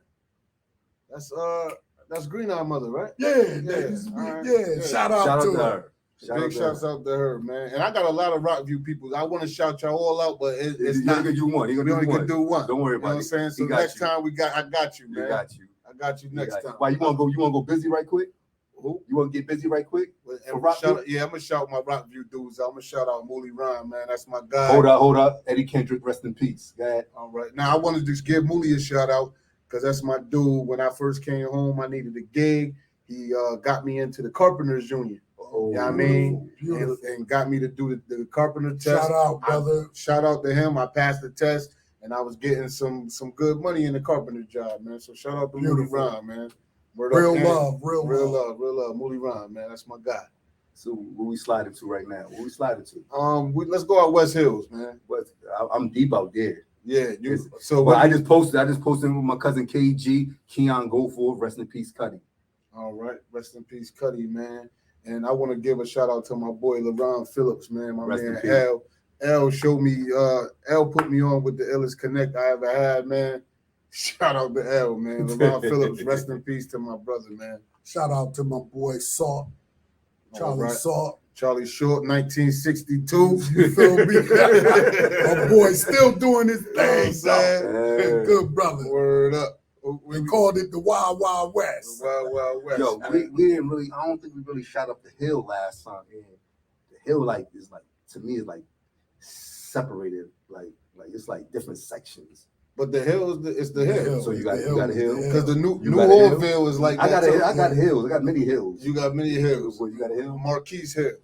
That's Green Eye Mother, right? Yeah, that used to be, all right. yeah. Shout out to her. Big shouts out to her, man. And I got a lot of Rockview people. I want to shout y'all all out, but it's He's not. gonna do one. He We gonna only do can one. do one. Don't worry You know what about I'm it. saying? So He got next you. time I got you, man. I got you. I got you next time. Why you wanna go busy right quick? Who? You wanna get busy right quick? And Rockview? I'm gonna shout my Rockview dudes out. I'm gonna shout out Mooley Rhyme, man. That's my guy. Hold up. Eddie Kendrick, rest in peace. Go ahead. All right. Now I wanted to just give Mooley a shout out because that's my dude. When I first came home, I needed a gig. He got me into the Carpenters Union. Oh, You know what I mean? Beautiful. And got me to do the carpenter test. Shout out, brother. Shout out to him. I passed the test, and I was getting some good money in the carpenter job, man. So shout out to Mooley Beautiful. Rhyme, man. Word Real up, man. love. Real love. Mooley Rhyme, man. That's my guy. So what we sliding to right now? What we sliding to? Let's go out West Hills, man. But I'm deep out there. Yeah, But I just posted with my cousin KG, Keon Goforth, rest in peace, Cuddy. All right, rest in peace, Cuddy, man. And I want to give a shout out to my boy LeBron Phillips, man. My Rest in man peace. L showed me, L put me on with the illest connect I ever had, man. Shout out to L, man. LeBron Phillips, rest in peace to my brother, man. Shout out to my boy Salt, Charlie right. Salt. Charlie Short, 1962. You feel me? My boy still doing his thing, man. Good brother. Word up. We called it the Wild Wild West. The Wild Wild West. Yo, we didn't really. I don't think we really shot up the hill last time. And the hill, like, is like, to me, is like separated, like it's like different sections. But the hill is the hill. So you got a hill because the New Orville is like. I got hills. I got many hills. You got many hills. Well, you got a hill. Marquise Hill.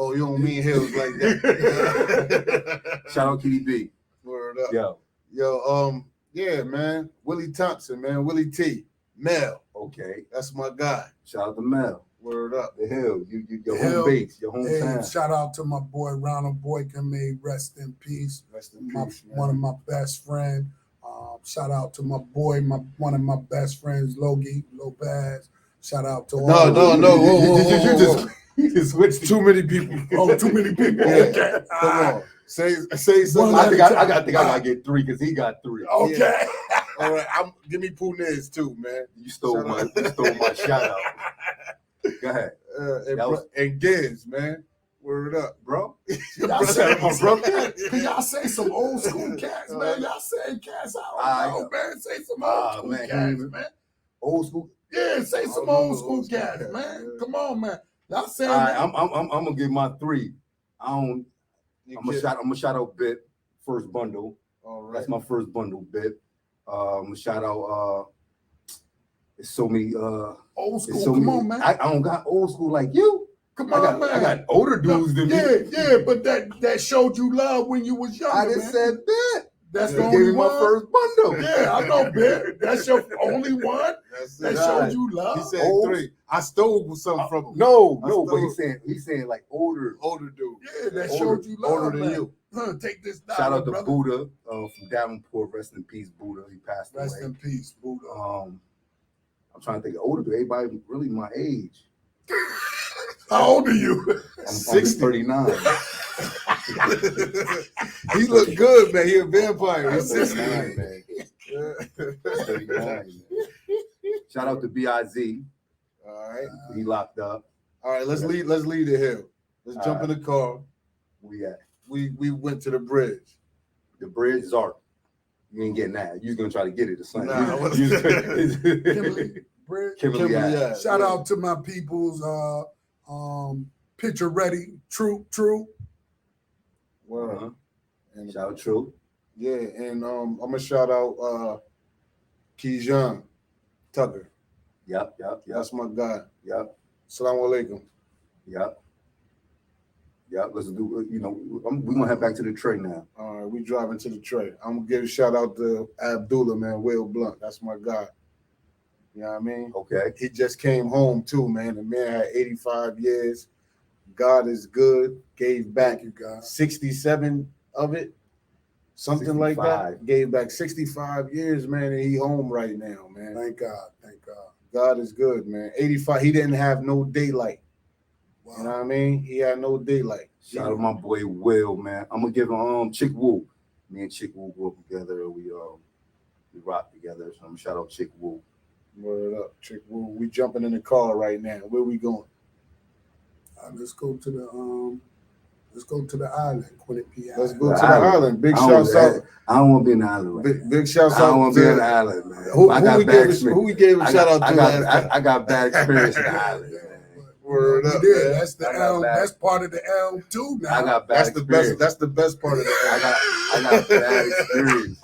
Oh, you don't mean hills like that. Shout out Kitty B. Word up. Yo, yeah, man. Willie Thompson, man. Willie T. Mel. Okay, that's my guy. Shout out to Mel. Word up. The hill. Your home base, your hometown. Hey, shout out to my boy Ronald Boykin, may rest in peace. Rest in peace, man. One of my best friends. Shout out to my boy, one of my best friends, Logie Lopez. Shout out to all. No. You just switched too many people. Oh, too many people. Yeah. Okay. Come on. Say something. I think I gotta get 3 because he got 3. Okay. Yeah. All right. Give me Punez too, man. You stole my shout out. Go ahead. And Giz, man. Word up, bro. Y'all say my brother. Y'all say some old school cats, man. Y'all say cats out, man. Say some old school cats, man. Old school. Yeah, say some old school cats, man. Come on, man. Y'all say. All right, I'm gonna give my 3. I'm gonna shout out Bit first bundle. All right, that's my first bundle. Bit. I'm gonna shout out. It's so many old school. Come on, man. I don't got old school like you. Come on, man. I got older dudes than me. Yeah, but that showed you love when you was younger. I just said Bit. That's the only one. My first bundle. Yeah, I know, Bit. That's your only one. That showed you love. He said 3. I stole something from him. No, but he's saying like older dude. Yeah, that showed you love. Older than you. Take this down. Shout out to brother. Buddha from Davenport. Rest in peace, Buddha. He passed away. Rest in peace, Buddha. I'm trying to think of older dude. Everybody really my age. How old are you? I'm 39. He look good, man. He a vampire. He's 69, man. 39, man. Shout out to BIZ. All right. He locked up. All right, let's leave the hill. Let's jump in the car. We at? We went to the bridge. The bridge is art. You ain't getting that. You was gonna try to get it or something. Nah, Kimberly Ave. Shout out to my people's picture ready. True. Well, and shout out True. Yeah, and I'm gonna shout out Keyshawn Tucker. Yep. That's my guy. Yep. Assalamu alaikum. Yep. Let's do. We're gonna head back to the tray now. All right, we driving to the tray. I'm gonna give a shout out to Abdullah, man. Will Blunt. That's my guy. You know what I mean? Okay. He just came home too, man. The man had 85 years. God is good. Gave back 67 of it. Something 65. Like that. Gave back 65 years, man, and he home right now, man. Thank God. God is good, man. 85. He didn't have no daylight. Wow. You know what I mean? He had no daylight. Shout out to my boy Will, man. I'm gonna give him Chick Woo. Me and Chick Woo grew up together. We rock together. So I'm gonna shout out Chick Woo. Word up, Chick Woo. We jumping in the car right now. Where we going? Let's go to the island, Quinnipiac. Let's go to the island. Big shouts out. I don't want to be in the island. Right big shouts out. I don't want to be in the island, man. Who we gave a shout out to? I got bad experience in the island. Word up, man. That's the Elm. That's part of the Elm too. Now I got bad experience. That's the best part of the Elm. I got bad experience.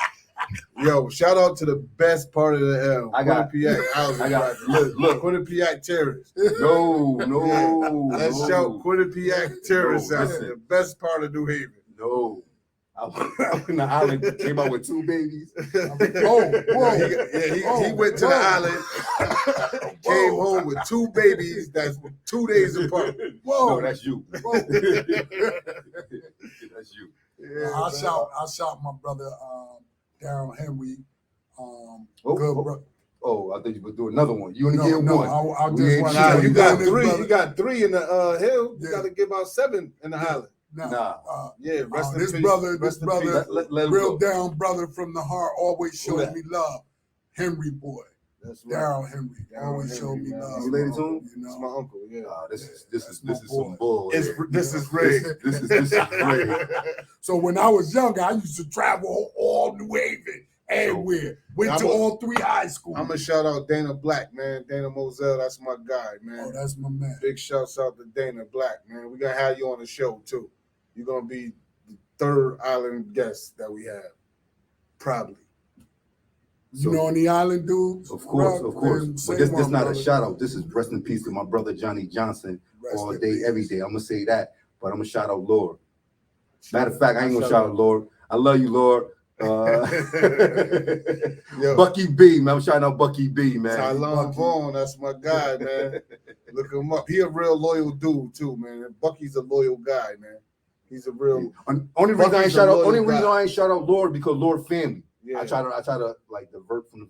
Yo, shout out to the best part of the Elm. Quinnipiac housing. Look, Quinnipiac Terrace. No. Let's shout Quinnipiac Terrace out there. The best part of New Haven. No. I went in the island, came out with 2 babies. He went to the island, came home with 2 babies that's 2 days apart. Whoa. No, that's you. That's you. Yeah, I man. shout my brother Darryl Henry. Oh, Bro. Oh, I think you would do another one. You only get No, one. I We just ain't want sure. Nah, you got his three. brother. You got three in the hill. You Yeah. got to give out 7 in the island. Nah. Yeah, rest in this peace. brother, Rest in this peace. brother, Let him real go. down brother from the heart, always Who showed that? me love. Henry boy, That's right. Darryl Henry, Darryl always Henry, showed me man. love. That's You related my to him? uncle. You That's know? my uncle. Yeah. This that's is my some boy. bull. This is rigged. This is rigged. So when I was younger, I used to travel all New Haven, everywhere. Went to all 3 high schools. I'm gonna shout out Dana Black, man. Dana Moselle, that's my guy, man. Oh, that's my man. Big shouts out to Dana Black, man. We gonna have you on the show too. You're gonna be the 3rd island guest that we have, probably. You know any island dudes? Of course. Man, But this not brother. a shout out. This is rest in peace to my brother Johnny Johnson Rest all in day, peace. every day. I'm gonna say that, but I'm gonna shout out Lord. Matter of fact, I ain't gonna Shout shout out Lord. I love you, Lord. Yo, Bucky B, man. I'm shouting out Bucky B, man. Tylon Vaughn, that's my guy, man. Look him up. He a real loyal dude too, man. Bucky's a loyal guy, man. He's a real. Only reason I ain't Bucky's a shout out. loyal Only reason guy. I ain't shout out Lord because Lord family. Yeah. I try to like divert from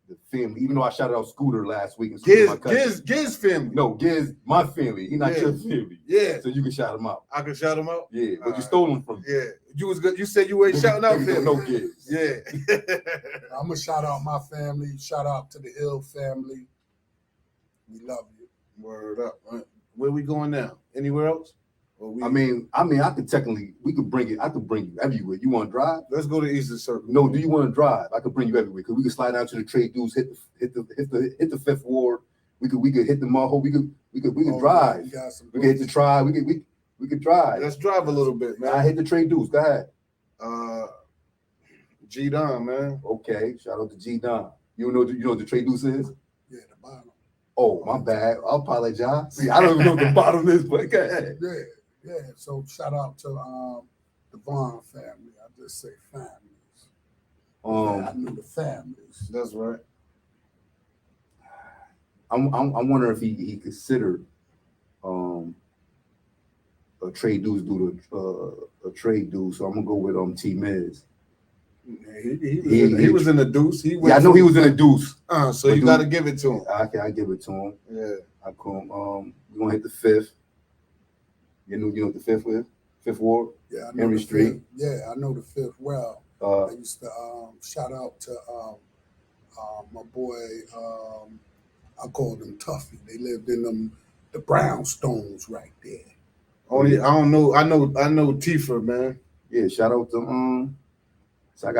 the family, even though I shouted out Scooter last week. And Scooter, my cousin. Giz family. No, Giz, my family. He not Yeah. your family. Yeah. So you can shout him out. I can shout him out. Yeah, but you Alright. stole him from me. Yeah. You was good. You said you ain't shouting out family. No Giz. Yeah. I'm gonna shout out my family. Shout out to the Hill family. We love you. Word up. Where we going now? Anywhere else? Or we, I mean, I could technically, we could bring it. I could bring you everywhere. You want to drive? let's go to Eastern Circle. No, do you want to drive? I could bring you everywhere because we could slide down to the trade dudes, hit the Fifth Ward. We could hit the Maho. We could drive. You got some We could hit the Tribe. We could drive. Let's drive a little bit, man. I hit the trade dudes. Go ahead. G Don, man. Okay, shout out to G Don. You know what the trade dudes is? Yeah, the bottom. Oh, my bad. I apologize. See, I don't even know what the bottom is, but go ahead. Yeah. So shout out to the Vaughn family. I just say families. I knew the families. That's right. I'm wondering if he considered a trade dudes do a trade dude. So I'm gonna go with T Miz. He was in the deuce. I know he was in a deuce. So you got to give it to him. I give it to him. Yeah. I call we're gonna hit the Fifth. You know what the Fifth is? Fifth Ward. Yeah, I know Henry the Street. Fifth. Yeah, I know the Fifth well. I used to shout out to my boy. I called him Tuffy. They lived in the brownstones right there. Only I don't know. I know Tifa, man. Yeah, shout out to So I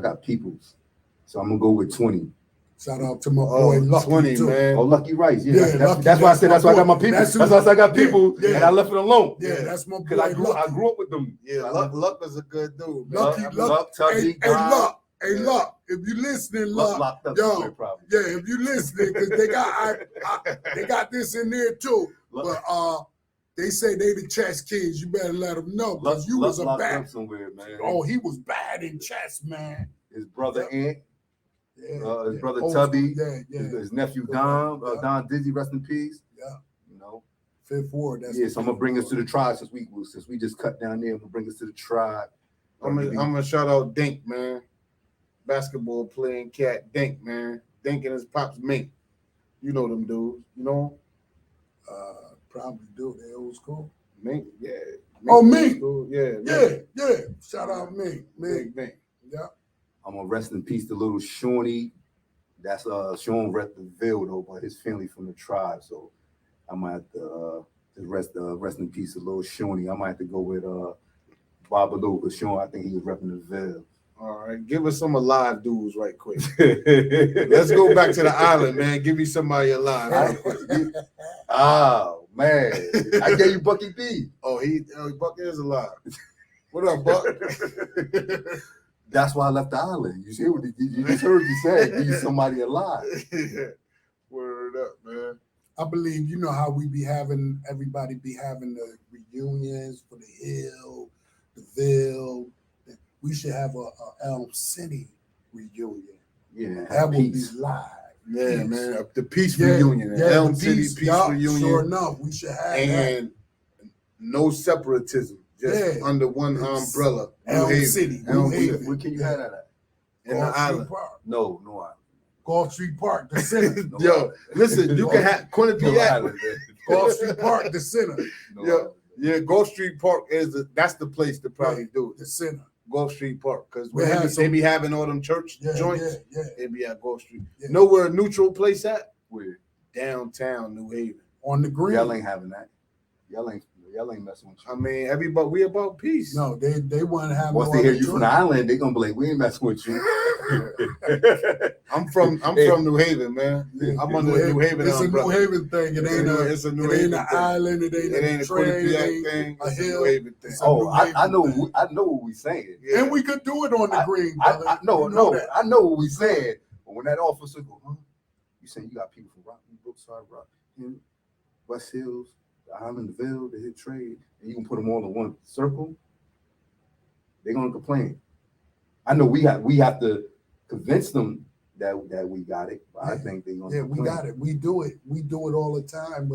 got peoples. So I'm gonna go with 20. Shout out to my boy Lucky 20, too. man. Oh, Lucky Rice. Yeah, Lucky, that's why I said that's why I got my boy. people. That's That's who- why I said I got people, yeah. and I left it alone. Yeah, that's my boy. Because I Lucky. grew up with them. Yeah, Luck is a good dude, man. Lucky, I mean, Luck. Tubby, Hey, Grimes. Luck. Hey, Yeah. Luck. If you listening, Luck Luck. locked up Yo, somewhere, probably. Yeah, if you listening, because they got this in there too. Luck- But they say they the chess kings. You better let them know Luck, because you was a locked bad. up somewhere, man. Oh, he was bad in chess, man. His brother Ant, Yeah, his brother Old Tubby, school. Yeah. his nephew Good Don, man. Yeah. Don Dizzy, rest in peace. Yeah. You know. Fifth Ward. That's Yeah, so I'm gonna bring us to the tribe since we just cut down there. I'm gonna bring us to the tribe. I'm gonna shout out Dink, man. Basketball playing cat Dink, man. Dink and his pops Mink. You know them dudes. You know probably do. They old school. Mink. Yeah. Oh, Mink. Cool. Yeah. Yeah. Shout out me. Mink. Yeah. I'm gonna rest in peace to little Shawnee. That's Sean rep the Ville though, but his family from the tribe. So I might have to rest in peace to little Shawnee. I might have to go with Babalu, because Sean, I think he was repping the Ville. All right, give us some alive dudes right quick. Let's go back to the island, man. Give me somebody alive. Right quick. Oh man, I gave you Bucky B. Oh, Buck is alive. What up, Buck? That's why I left the island. You see what you just heard you say? Give you somebody alive. Word up, man. I believe you know how everybody be having the reunions for the Hill, the Ville. We should have a Elm City reunion. Yeah, That would be peace. live. Yeah, Peace. man. The peace Yeah, reunion. yeah, Elm the City peace yup, reunion. Sure enough, we should have that. And no separatism. just under one umbrella. Elm Haven. City, Elm New City. Haven. Where can you have that at? In the Gulf Street island. Park. No island. Gulf Street Park, the center. No Yo, island. listen, you can have Quinnipiac. island. Gulf Street Park, the center. No Yeah. island. Yeah, Gulf Street Park that's the place to probably Right. do it. The center. Gulf Street Park, because We had they be having all them church Yeah, joints. yeah. They be at Gulf Street. Yeah. Know where a neutral place at? Where? Downtown New Haven. On the green. Y'all ain't having that. Y'all ain't messing with you. I mean, we about peace. No, they want to have Once no they hear other you from the joint. island, they gonna be like, we ain't messing with you. I'm from New Haven, man. Yeah, I'm under the New Haven It's a New umbrella. Haven thing. It ain't It's a New it ain't Haven an thing. island. It ain't It ain't a a train. It Quinnipiac ain't thing. a It's a hill. New Haven thing. It's a Oh, New I Haven know thing. what we saying. Yeah. And we could do it on the green, brother. I know that. I know what we saying. But when that officer go, huh? You saying you got people from Rockland, Brookside, Rockland, West Hills, Islandville, they hit trade, and you can put them all in one circle, they're gonna complain. I know we have to convince them that we got it, but I think they're gonna complain. We got it. We do it. We do it all the time.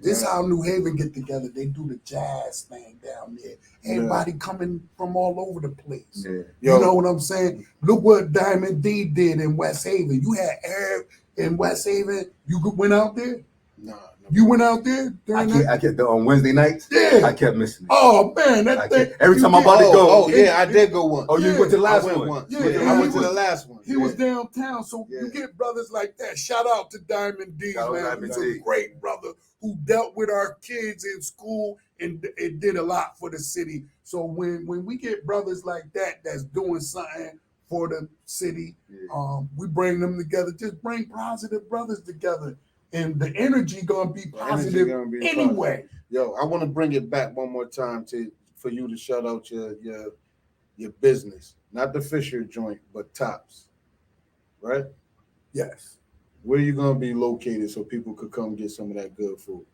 This how New Haven get together. They do the jazz thing down there. Everybody coming from all over the place. Yeah. You know what I'm saying? Look what Diamond D did in West Haven. You had Arab in West Haven. You went out there? Nah. You went out there during that? I kept on Wednesday nights. Yeah. I kept missing it. Oh man, that thing. Every time I'm about to go. Oh yeah, I did go once. Oh, you Yeah. went to the last I went one. once. Yeah, I went he to the was- last one. He was downtown, so Yeah. you get brothers like that. Shout out to Diamond D, Shout out man. Diamond He's a D. great brother who dealt with our kids in school and it did a lot for the city. So when we get brothers like that that's doing something for the city, Yeah. we bring them together. Just bring positive brothers together, and the energy gonna be positive gonna be anyway. Yo, I want to bring it back one more time for you to shout out your business, not the Fisher joint, but Tops, right? Yes. Where you gonna be located so people could come get some of that good food?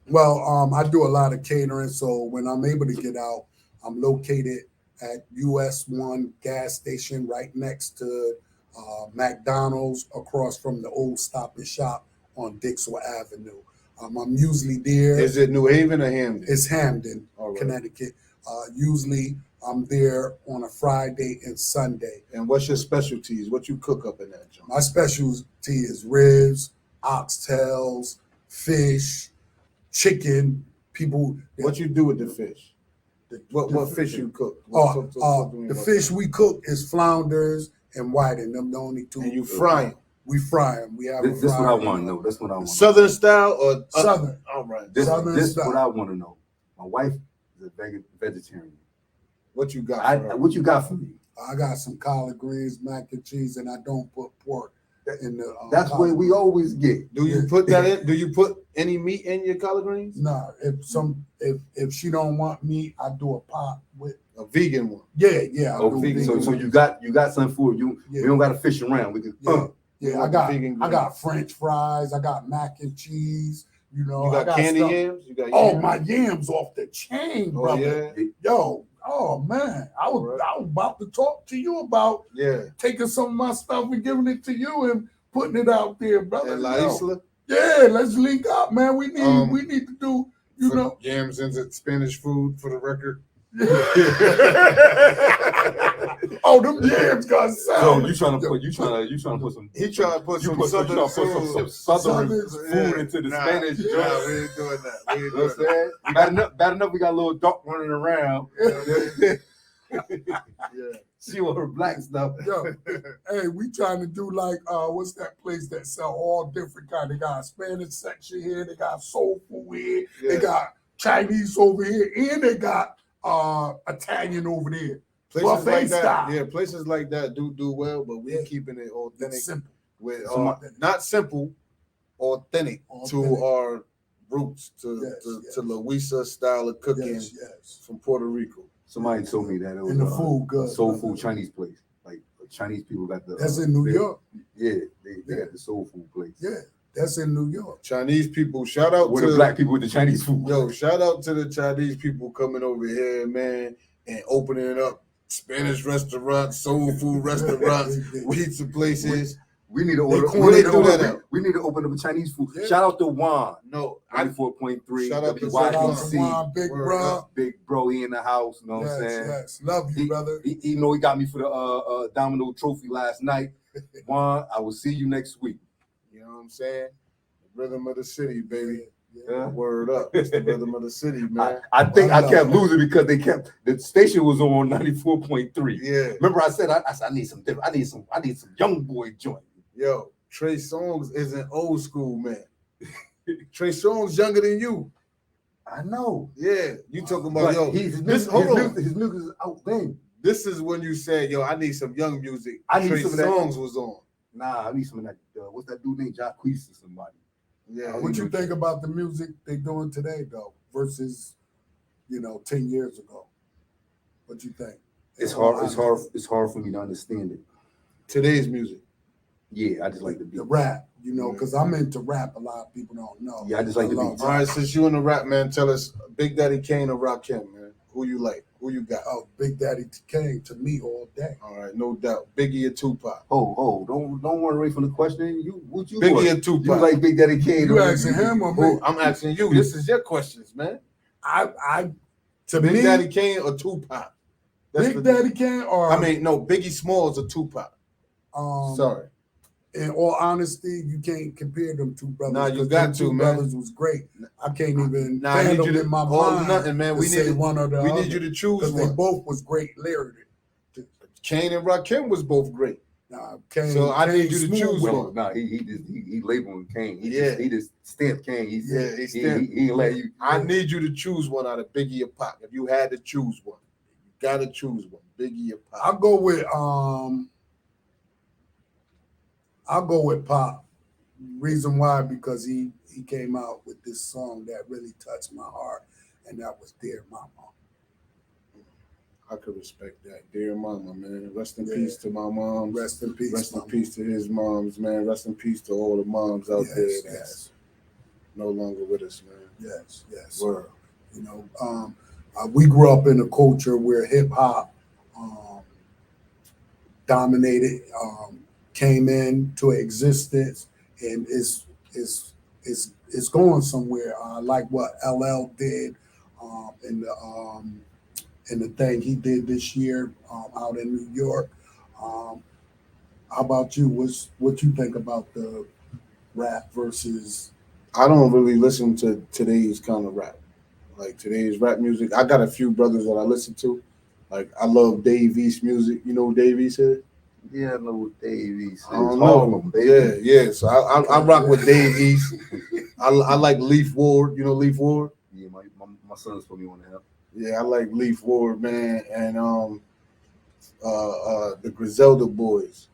Well, I do a lot of catering, so when I'm able to get out, I'm located at US 1 gas station right next to McDonald's across from the old Stop and Shop on Dixwell Avenue. I'm usually there. Is it New Haven or Hamden? It's Hamden, All right. Connecticut. Usually I'm there on a Friday and Sunday. And what's your specialties? What you cook up in that joint? My specialty is ribs, oxtails, fish, chicken. People. What you do with the fish? What fish you cook? Talk to me The about fish that. we cook is flounders and whiting. Them the only two. And you fry them. We fry them. We have This what I want to know. That's what I want. Southern style or Southern. All right. This Southern is style. what I want to know. My wife is a vegetarian. What you got? for her? What you got for me? I got some collard greens, mac and cheese, and I don't put pork in the. That's what collard we greens. always get. Do you put that in? Do you put any meat in your collard greens? Nah, if she don't want meat, I do a pot with. A vegan one. Yeah. I Oh, do vegan. vegan So ones. you got some food. We don't got to fish around. We can. Yeah, like vegan I got French fries. I got mac and cheese. You know, You I got candy stuff. yams? You got Oh, yams? my yams off the chain, Oh, brother. yeah. Yo, oh man, I was about to talk to you about Yeah. taking some of my stuff and giving it to you and putting it out there, brother. And La Yo. Isla? Yeah, let's link up, man. We need to do, you know. Yams into Spanish food for the record. Oh, them yams got So sound. you trying to put some? He tried to put You some put some southern southern Southern food into the Spanish Nah, joint. we ain't doing that. We ain't You know what doing I'm saying? Bad enough we got a little dog running around. that. Yeah. She with her black stuff. Yo, hey, we trying to do like what's that place that sell all different kind? They got a Spanish section here, they got soul food here, they Yeah. got Chinese over here, and they got Italian over there. Places Buffet like that, style. yeah, places like that do well, but we're keeping it authentic. It's simple. With Authentic. not simple, authentic to Authentic. our roots, to Yes. Louisa style of cooking Yes. from Puerto Rico. Somebody told me that it was And the food good. soul brother. food Chinese place. Like Chinese people got the. That's in New York. Yeah, they Yeah. got the soul food place. Yeah, that's in New York. Chinese people, shout out Where to the black people with the Chinese food. Yo, shout out to the Chinese people coming over here, man, and opening up Spanish restaurants, soul food restaurants, pizza places. We need to They order. corner We need, it to all open, out. we need to open up a Chinese food. Yeah. Shout out to Juan. No, 94.3 Shout out to Shout out to WYBC. Juan, big Word bro. up. Big bro, he in the house. You know what I'm Yes, saying? yes. Love you, brother. He know he got me for the Domino Trophy last night. Juan, I will see you next week. you know what I'm saying? The rhythm of the city, baby. Yeah. Word up. It's the rhythm of the city, man. I think I I love kept it. losing because the station was on 94.3. Yeah. Remember I said I need some different. I need some young boy joint. Yo, Trey Songz is an old school man. Trey Songz younger than you. I know. Yeah. You talking But about, yo, his hold on. music is out then. This is when you said, yo, I need some young music. I need Trey some of that. Songz was on. Nah, I need some of that. What's that dude named Jacquees or somebody? Yeah. What you think about the music they doing today, though, versus 10 years ago? What you think? It's hard. It's hard for me to understand it. Today's music. Yeah, I just like the beat. The rap, because I'm into rap. A lot of people don't know. Yeah, I just like the love beats. All right, since you in the rap, man, tell us Big Daddy Kane or Rakim, man. Who you like? Who you got? Oh, Big Daddy Kane to me all day. All right, no doubt. Biggie or Tupac? Don't run away from the question. What you Biggie want? or Tupac? You like Big Daddy Kane? You asking him or me? I'm asking you. This is your questions, man. To Big me, Daddy Kane or Tupac? Big Daddy Kane or no, Biggie Smalls or Tupac. Sorry. In all honesty, you can't compare them two brothers. Nah, you 'cause got them to, two man. brothers was great. I can't even Nah, I need them you to in my all mind. nothing, man. To We say need one or the we other, need you to choose because they one. both was great lyrically. Kane and Rakim was both great. Nah, Kane, So I need Kane you to smooth choose with one. it. Nah, he labeled Kane. He Yeah. just stamped Kane. He stamped. let you. I need you to choose one out of Biggie or Pac. If you had to choose one, you gotta choose one. Biggie or Pac. I'll go with Pop. Reason why, because he came out with this song that really touched my heart, and that was Dear Mama. I could respect that. Dear Mama, man. Rest in Yeah. peace to my moms. Rest in peace. Rest in Mama. peace to his moms, man. Rest in peace to all the moms out there that's Yes, no longer with us, man. yes. Word. We grew up in a culture where hip hop dominated, came into existence, and is going somewhere. Like what LL did, in the thing he did this year out in New York. How about you? What you think about the rap versus? I don't really listen to today's kind of rap. Like today's rap music. I got a few brothers that I listen to. Like I love Dave East music. You know who Dave East is? Yeah, I know what Dave East. I don't know. Yeah. So I rock with Dave East. I like Leaf Ward. You know Leaf Ward? Yeah, my son's put me on that. Yeah, I like Leaf Ward, man, and the Griselda Boys.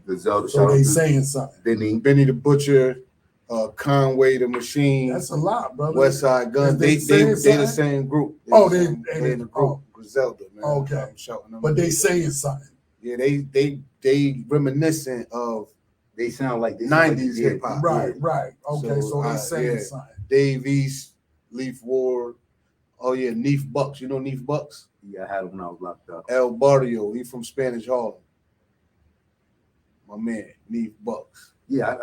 Griselda. So they saying something. Benny the Butcher, Conway the Machine. That's a lot, brother. West Side Gun. They the same group. They in the group. Griselda, man. Okay. I'm shouting them. But they saying something. Yeah, they reminiscent of. They sound like 90s hip hop. Right. Okay, so they saying something. Dave East, Leaf Ward. Oh yeah, Neef Bucks. You know Neef Bucks? Yeah, I had him when I was locked up. El Barrio. He from Spanish Harlem. My man, Neef Bucks. Yeah,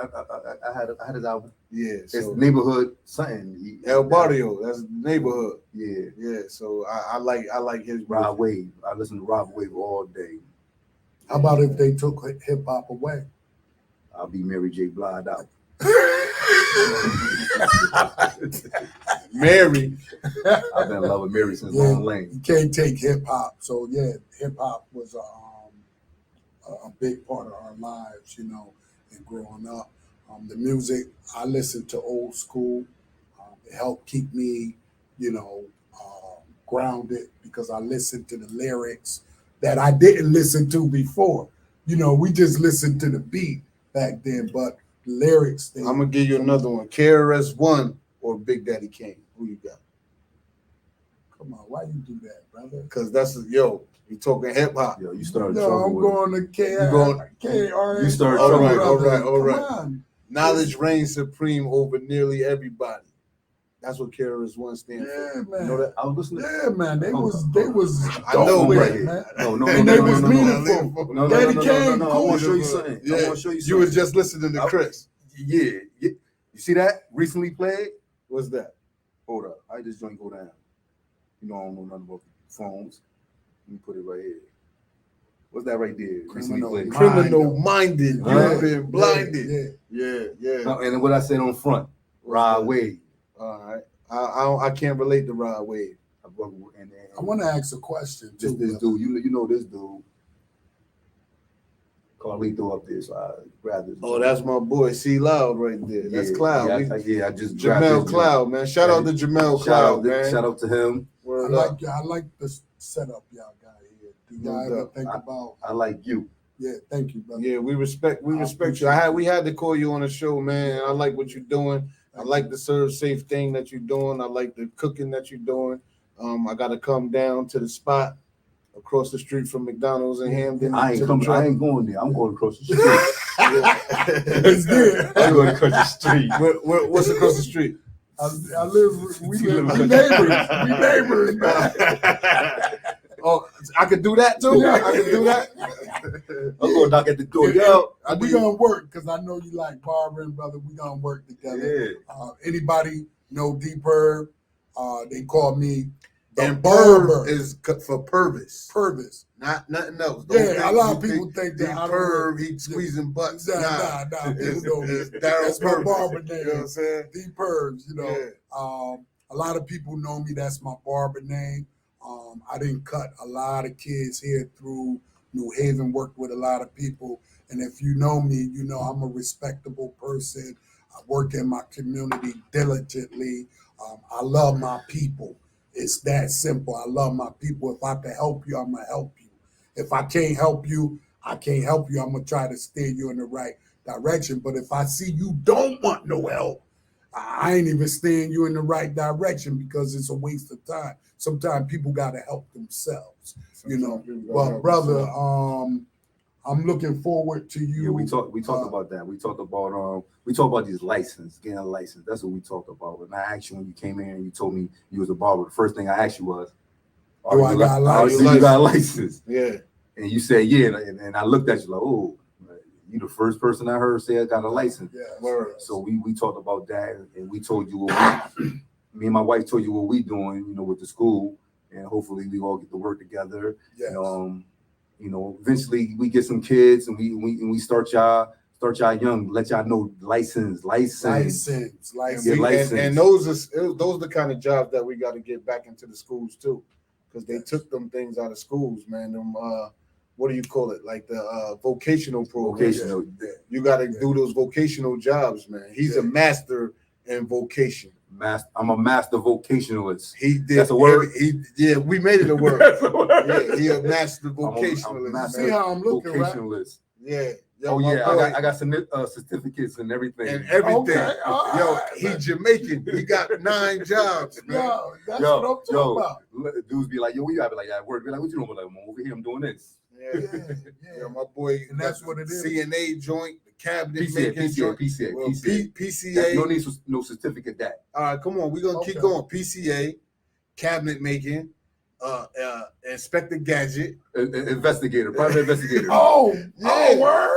I had his album. Yeah, It's so neighborhood something. El Barrio, that's neighborhood. Yeah. So I like his Rob Wave. I listen to Rob Wave all day. How about if they took hip hop away? I'll be Mary J. Blige out. Mary. I've been loving Mary since Long Lane. You can't take hip hop. So yeah, hip hop was a big part of our lives, and growing up. The music, I listened to old school. It helped keep me, grounded, because I listened to the lyrics that I didn't listen to before. We just listened to the beat back then, but the lyrics. I'm gonna give you another one. KRS-One or Big Daddy Kane. Who you got? Come on, why you do that, brother? Because that's you talking hip hop. Yo, you started No, I'm going to KRS. You started all trouble. right. Knowledge reigns supreme over nearly everybody. That's what KRS-One stands Yeah, for. man. You know that? I was listening. Yeah, man. They was I know, with right it, man. No, And they was meaningful. No, Daddy Kane, I cool. want to show you something. Yeah. I want to show you something. You was just listening to Chris. Yeah. You see that? Recently played? What's that? Hold up. I just joint go down. You know I don't know nothing about phones. Let me put it right here. What's that right there? Recently played. Criminal-minded. Huh? You've been blinded. Yeah. Yeah. No, and then what I said on front. Rod Wave. All right. I can't relate to Rod Wave. I want to ask a question too. This dude, you know this dude. Carlito up there, so I grab this. Oh, that's my boy C Loud right there. That's Cloud. I just grabbed Jamel this Cloud, man. Shout out to Jamel Cloud, man. Shout out to him. I like the setup y'all got here. Do y'all ever think about? I like you. Yeah, thank you, brother. Yeah, we respect you. We had to call you on the show, man. I like what you're doing. I like the serve safe thing that you're doing. I like the cooking that you're doing. I got to come down to the spot across the street from McDonald's in Hamden. I ain't going there. I'm going across the street. It's there. I'm going across the street. What's across the street? We neighbors, man. Oh, I could do that too. I could do that. I'm going to knock at the door. Yo, we gonna work because I know you like barbering, brother. We gonna work together. Yeah. Anybody know D-Perv? They call me the And barber. Perv is for Pervis. Pervis. Not nothing else. Yeah, a lot of people think that I don't Perv, know. he squeezing butts. Nah. People know It's me. Darryl That's my Pervis. barber You know what name. I'm saying? D-Pervs, you know. Yeah. A lot of people know me. That's my barber name. I didn't cut a lot of kids here through New Haven, worked with a lot of people. And if you know me, you know I'm a respectable person. I work in my community diligently. I love my people. It's that simple. I love my people. If I can help you, I'm going to help you. If I can't help you, I can't help you. I'm going to try to steer you in the right direction. But if I see you don't want no help, I ain't even steering you in the right direction because it's a waste of time. Sometimes people got to help themselves, you know. Well, brother, I'm looking forward to you. Yeah, we talked about that. We talked about these license, getting a license. That's what we talked about. And I asked you when you came in and you told me you was a barber. The first thing I asked you was, do I got a license? You got a license? Yeah. And you said, yeah. And I looked at you like, oh, you the first person I heard say I got a license. Yeah. So we talked about that, and we told you me and my wife told you what we doing, you know, with the school, and hopefully we all get to work together. Yes. You know, eventually we get some kids and we start y'all young, let y'all know license. And those are the kind of jobs that we got to get back into the schools too, because they took them things out of schools, man. Them what do you call it? Like the vocational programs. You got to do those vocational jobs, man. He's a master in vocation. I'm a master vocationalist. He did. That's a word. We made it a word. That's a word. Yeah, he a master vocationalist. I'm a master See how I'm looking, vocationalist. Right? Yeah. Oh yeah, I got some certificates and everything. Okay, right. He Jamaican. He got 9 jobs, man. Yo, that's what I'm talking about. Dudes be like, yo, we gotta be like at work. Be like, what you doing? Like, I'm over here, I'm doing this. Yeah, my boy. And that's what it is. CNA joint, the cabinet PCA. PCA. No need no certificate. That. All right, come on. We're gonna keep going. PCA, cabinet making, inspector gadget, investigator, private investigator. Word.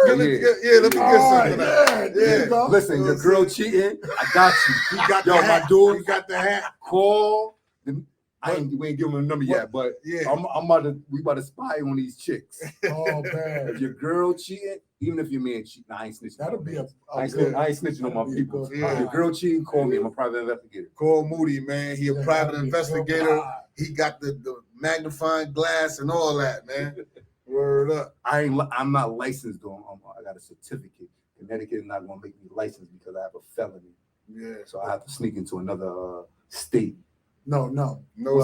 Let me get some of that. Yeah. Listen, your girl cheating, I got you. He got Yo, the my hat. dude, He got the hat. call. We ain't giving him a number yet, but yeah, we about to spy on these chicks. Oh man. If your girl cheating, even if your man cheating, I ain't snitching. That'll be I ain't snitching on my people. Yeah. If your girl cheating, call me. I'm a private investigator. Call Moody, man. He a private investigator. He got the magnifying glass and all that, man. Word up. I'm not licensed though. I got a certificate. Connecticut is not gonna make me licensed because I have a felony. Yeah. So I have to sneak into another state. No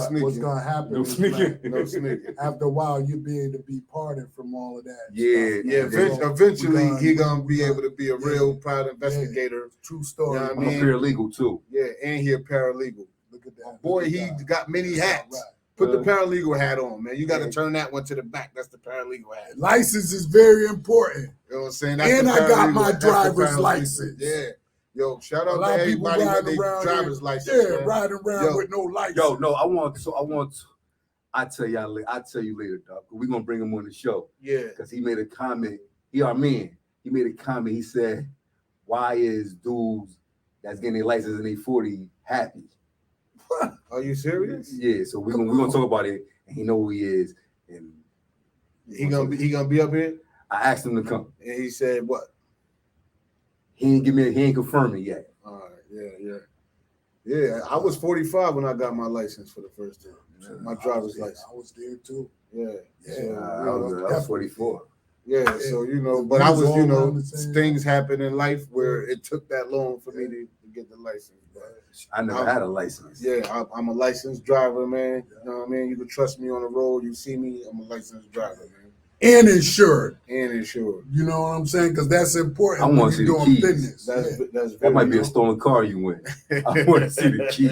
sneaking. What's gonna happen? No sneaking. No sneaking. After a while, you'll be able to be pardoned from all of that. Yeah. Eventually, he gonna be able to be a real private investigator. True story. Yeah, I'm a paralegal too. Yeah, and he a paralegal. Look at that. Boy, he got many hats. Right. Put the paralegal hat on, man. You got to turn that one to the back. That's the paralegal hat. License is very important. You know what I'm saying? And I got my That's the driver's paralegal. license. Yeah. Yo, shout A out lot to of people everybody with riding their around driver's here, license. yeah, man. riding around Yo. with no license. Yo, no, I'll tell you later, dog. We're gonna bring him on the show. Yeah. Because he made a comment. He our man. He made a comment. He said, why is dudes that's getting their license in their 40 happy? Are you serious? Yeah, so we're gonna talk about it, and he know who he is. And He gonna be up here? I asked him to come. And he said what? He ain't confirmed it yet. All right, yeah. I was 45 when I got my license for the first time. My driver's license. I was there too. Yeah. Yeah, So, I was 44. yeah, so but We I was was, all around the same things happen in life where it took that long for me to get the license. But I never had a license. yeah, I'm a licensed driver, man. You know what I mean? You can trust me on the road. You see me, I'm a licensed driver, man. And insured. And insured. You know what I'm saying? Because that's important I when wanna you're see the doing keys. business. That's That very might be a stolen car you win. I want to see the keys.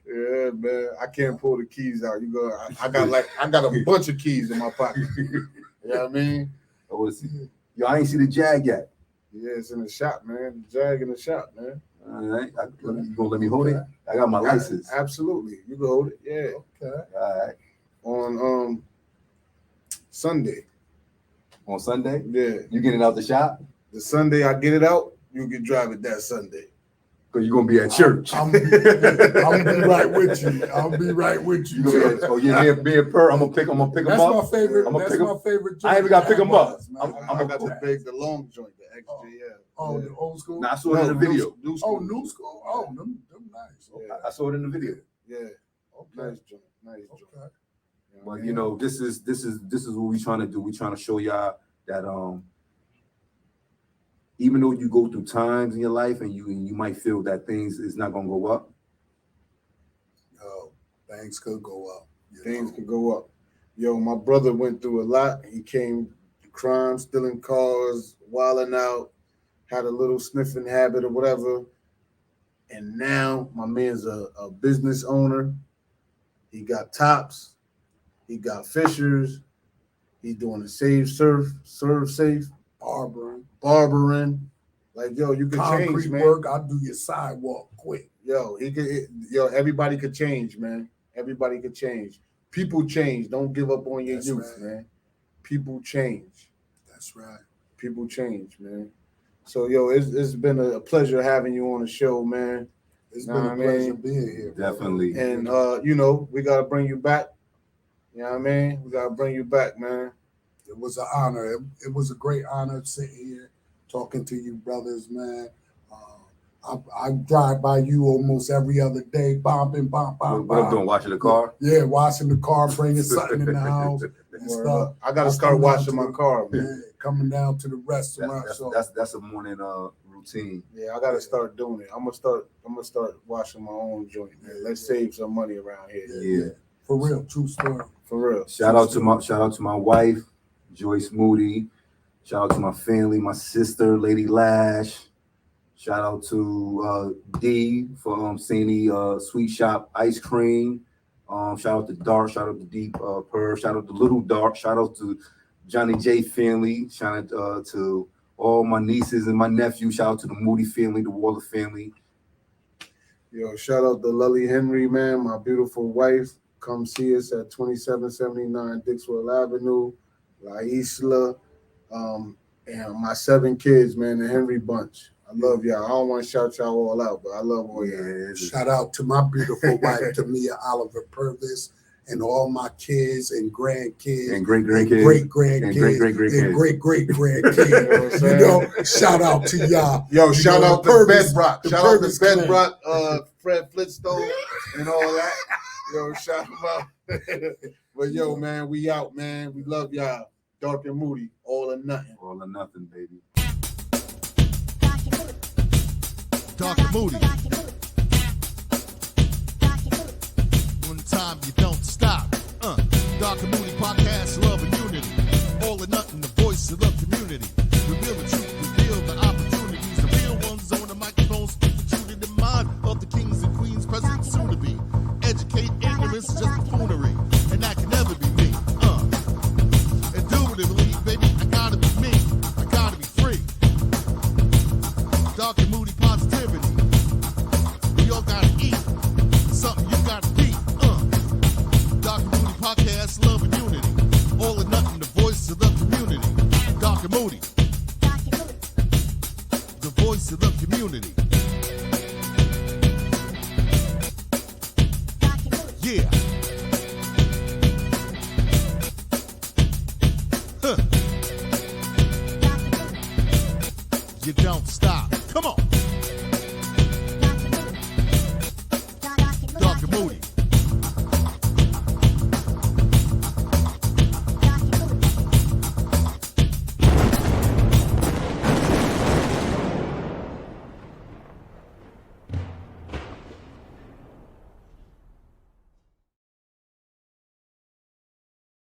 Yeah, man. I can't pull the keys out. You go. I got a bunch of keys in my pocket. You know what I mean? I want to see. Yo, I ain't see the Jag yet. Yeah, it's in the shop, man. The Jag in the shop, man. All right, you gonna let me hold it? I got my license. Absolutely, you can hold it. Yeah. Okay. All right. On Sunday. On Sunday, Yeah. you getting out the shop? The Sunday I get it out, you can drive it that Sunday. Cause you're gonna be at church. I'm gonna be right with you. I'll be right with you. You gonna be at, oh yeah, me and Per. I'm gonna pick him That's up. my favorite. I'm gonna That's pick my him. favorite. I ain't even gotta pick him up. I got the long joint, the XJL. Oh, the old school. Nah, I saw it in the video. New Oh, school. new school. Oh, them nice. Okay. Yeah. I saw it in the video. Yeah. Okay. Nice joint. Nice joint. Okay. Well, you know, this is what we trying to do. We trying to show y'all that even though you go through times in your life and you might feel that things is not gonna go up. Oh, things could go up. Things could go up. Yo, my brother went through a lot. He came to crime, stealing cars, wilding out, had a little sniffing habit or whatever. And now my man's a business owner. He got Tops. He got Fishers. He's doing a serve safe, barbering. Like, yo, you can Concrete change, man. work. I'll do your sidewalk quick. Yo, everybody could change, man. Everybody could change. People change. Don't give up on your That's youth, right. man. People change. That's right. People change, man. So, yo, it's been a pleasure having you on the show, man. It's Nah, been a man. pleasure being here. bro. Definitely. And we gotta bring you back. You know what I mean? We gotta bring you back, man. It was an honor. It was a great honor sitting here talking to you brothers, man. I drive by you almost every other day, bombing. What I'm doing? Washing the car. Yeah, washing the car, bringing something in the house and Word stuff. up. I gotta I'll start come washing down my to car, man. Yeah, coming down to the restaurant. That's a morning routine. Yeah, I gotta start doing it. I'm gonna start washing my own joint, man. Let's save some money around here. Yeah. For real, true story. For real. Shout out to my wife, Joyce Moody. Shout out to my family, my sister, Lady Lash. Shout out to D for Sandy Sweet Shop Ice Cream. Shout out to DARC. Shout out to D-Perv. Shout out to Little DARC. Shout out to Johnny J family. Shout out to all my nieces and my nephew. Shout out to the Moody family, the Waller family. Yo, shout out to Lully Henry, man, my beautiful wife. Come see us at 2779 Dixwell Avenue, La Isla. And my 7 kids, man, the Henry bunch. I love y'all. I don't want to shout y'all all out, but I love all y'all. Shout out to my beautiful wife, Tamia Oliver Purvis, and all my kids and grandkids And great-grandkids. great-grandkids, And great-great-grandkids. and great-great-grandkids. You know, shout out to y'all. Yo, shout out to Purvis- Bedrock. the Shout out to Purvis clan. Bedrock, Fred Flintstone, and all that. Yo, shout them out. But yo, man, we out, man. We love y'all. Dark and Moody, all or nothing. All or nothing, baby. Dark and Moody. One time you don't stop. Dark and Moody podcast, love and unity. All or nothing, the voice of the community. Reveal the truth, reveal the opportunities. The real ones on the microphone speak the truth in the mind of the kings and queens present soon to be. Educate ignorance is just buffoonery, and that can never be me. Indubitably, baby, I gotta be me. I gotta be free. Dark and Moody positive. the voice of the community. Yeah. Huh. You don't stop. Come on. Dark and Moody.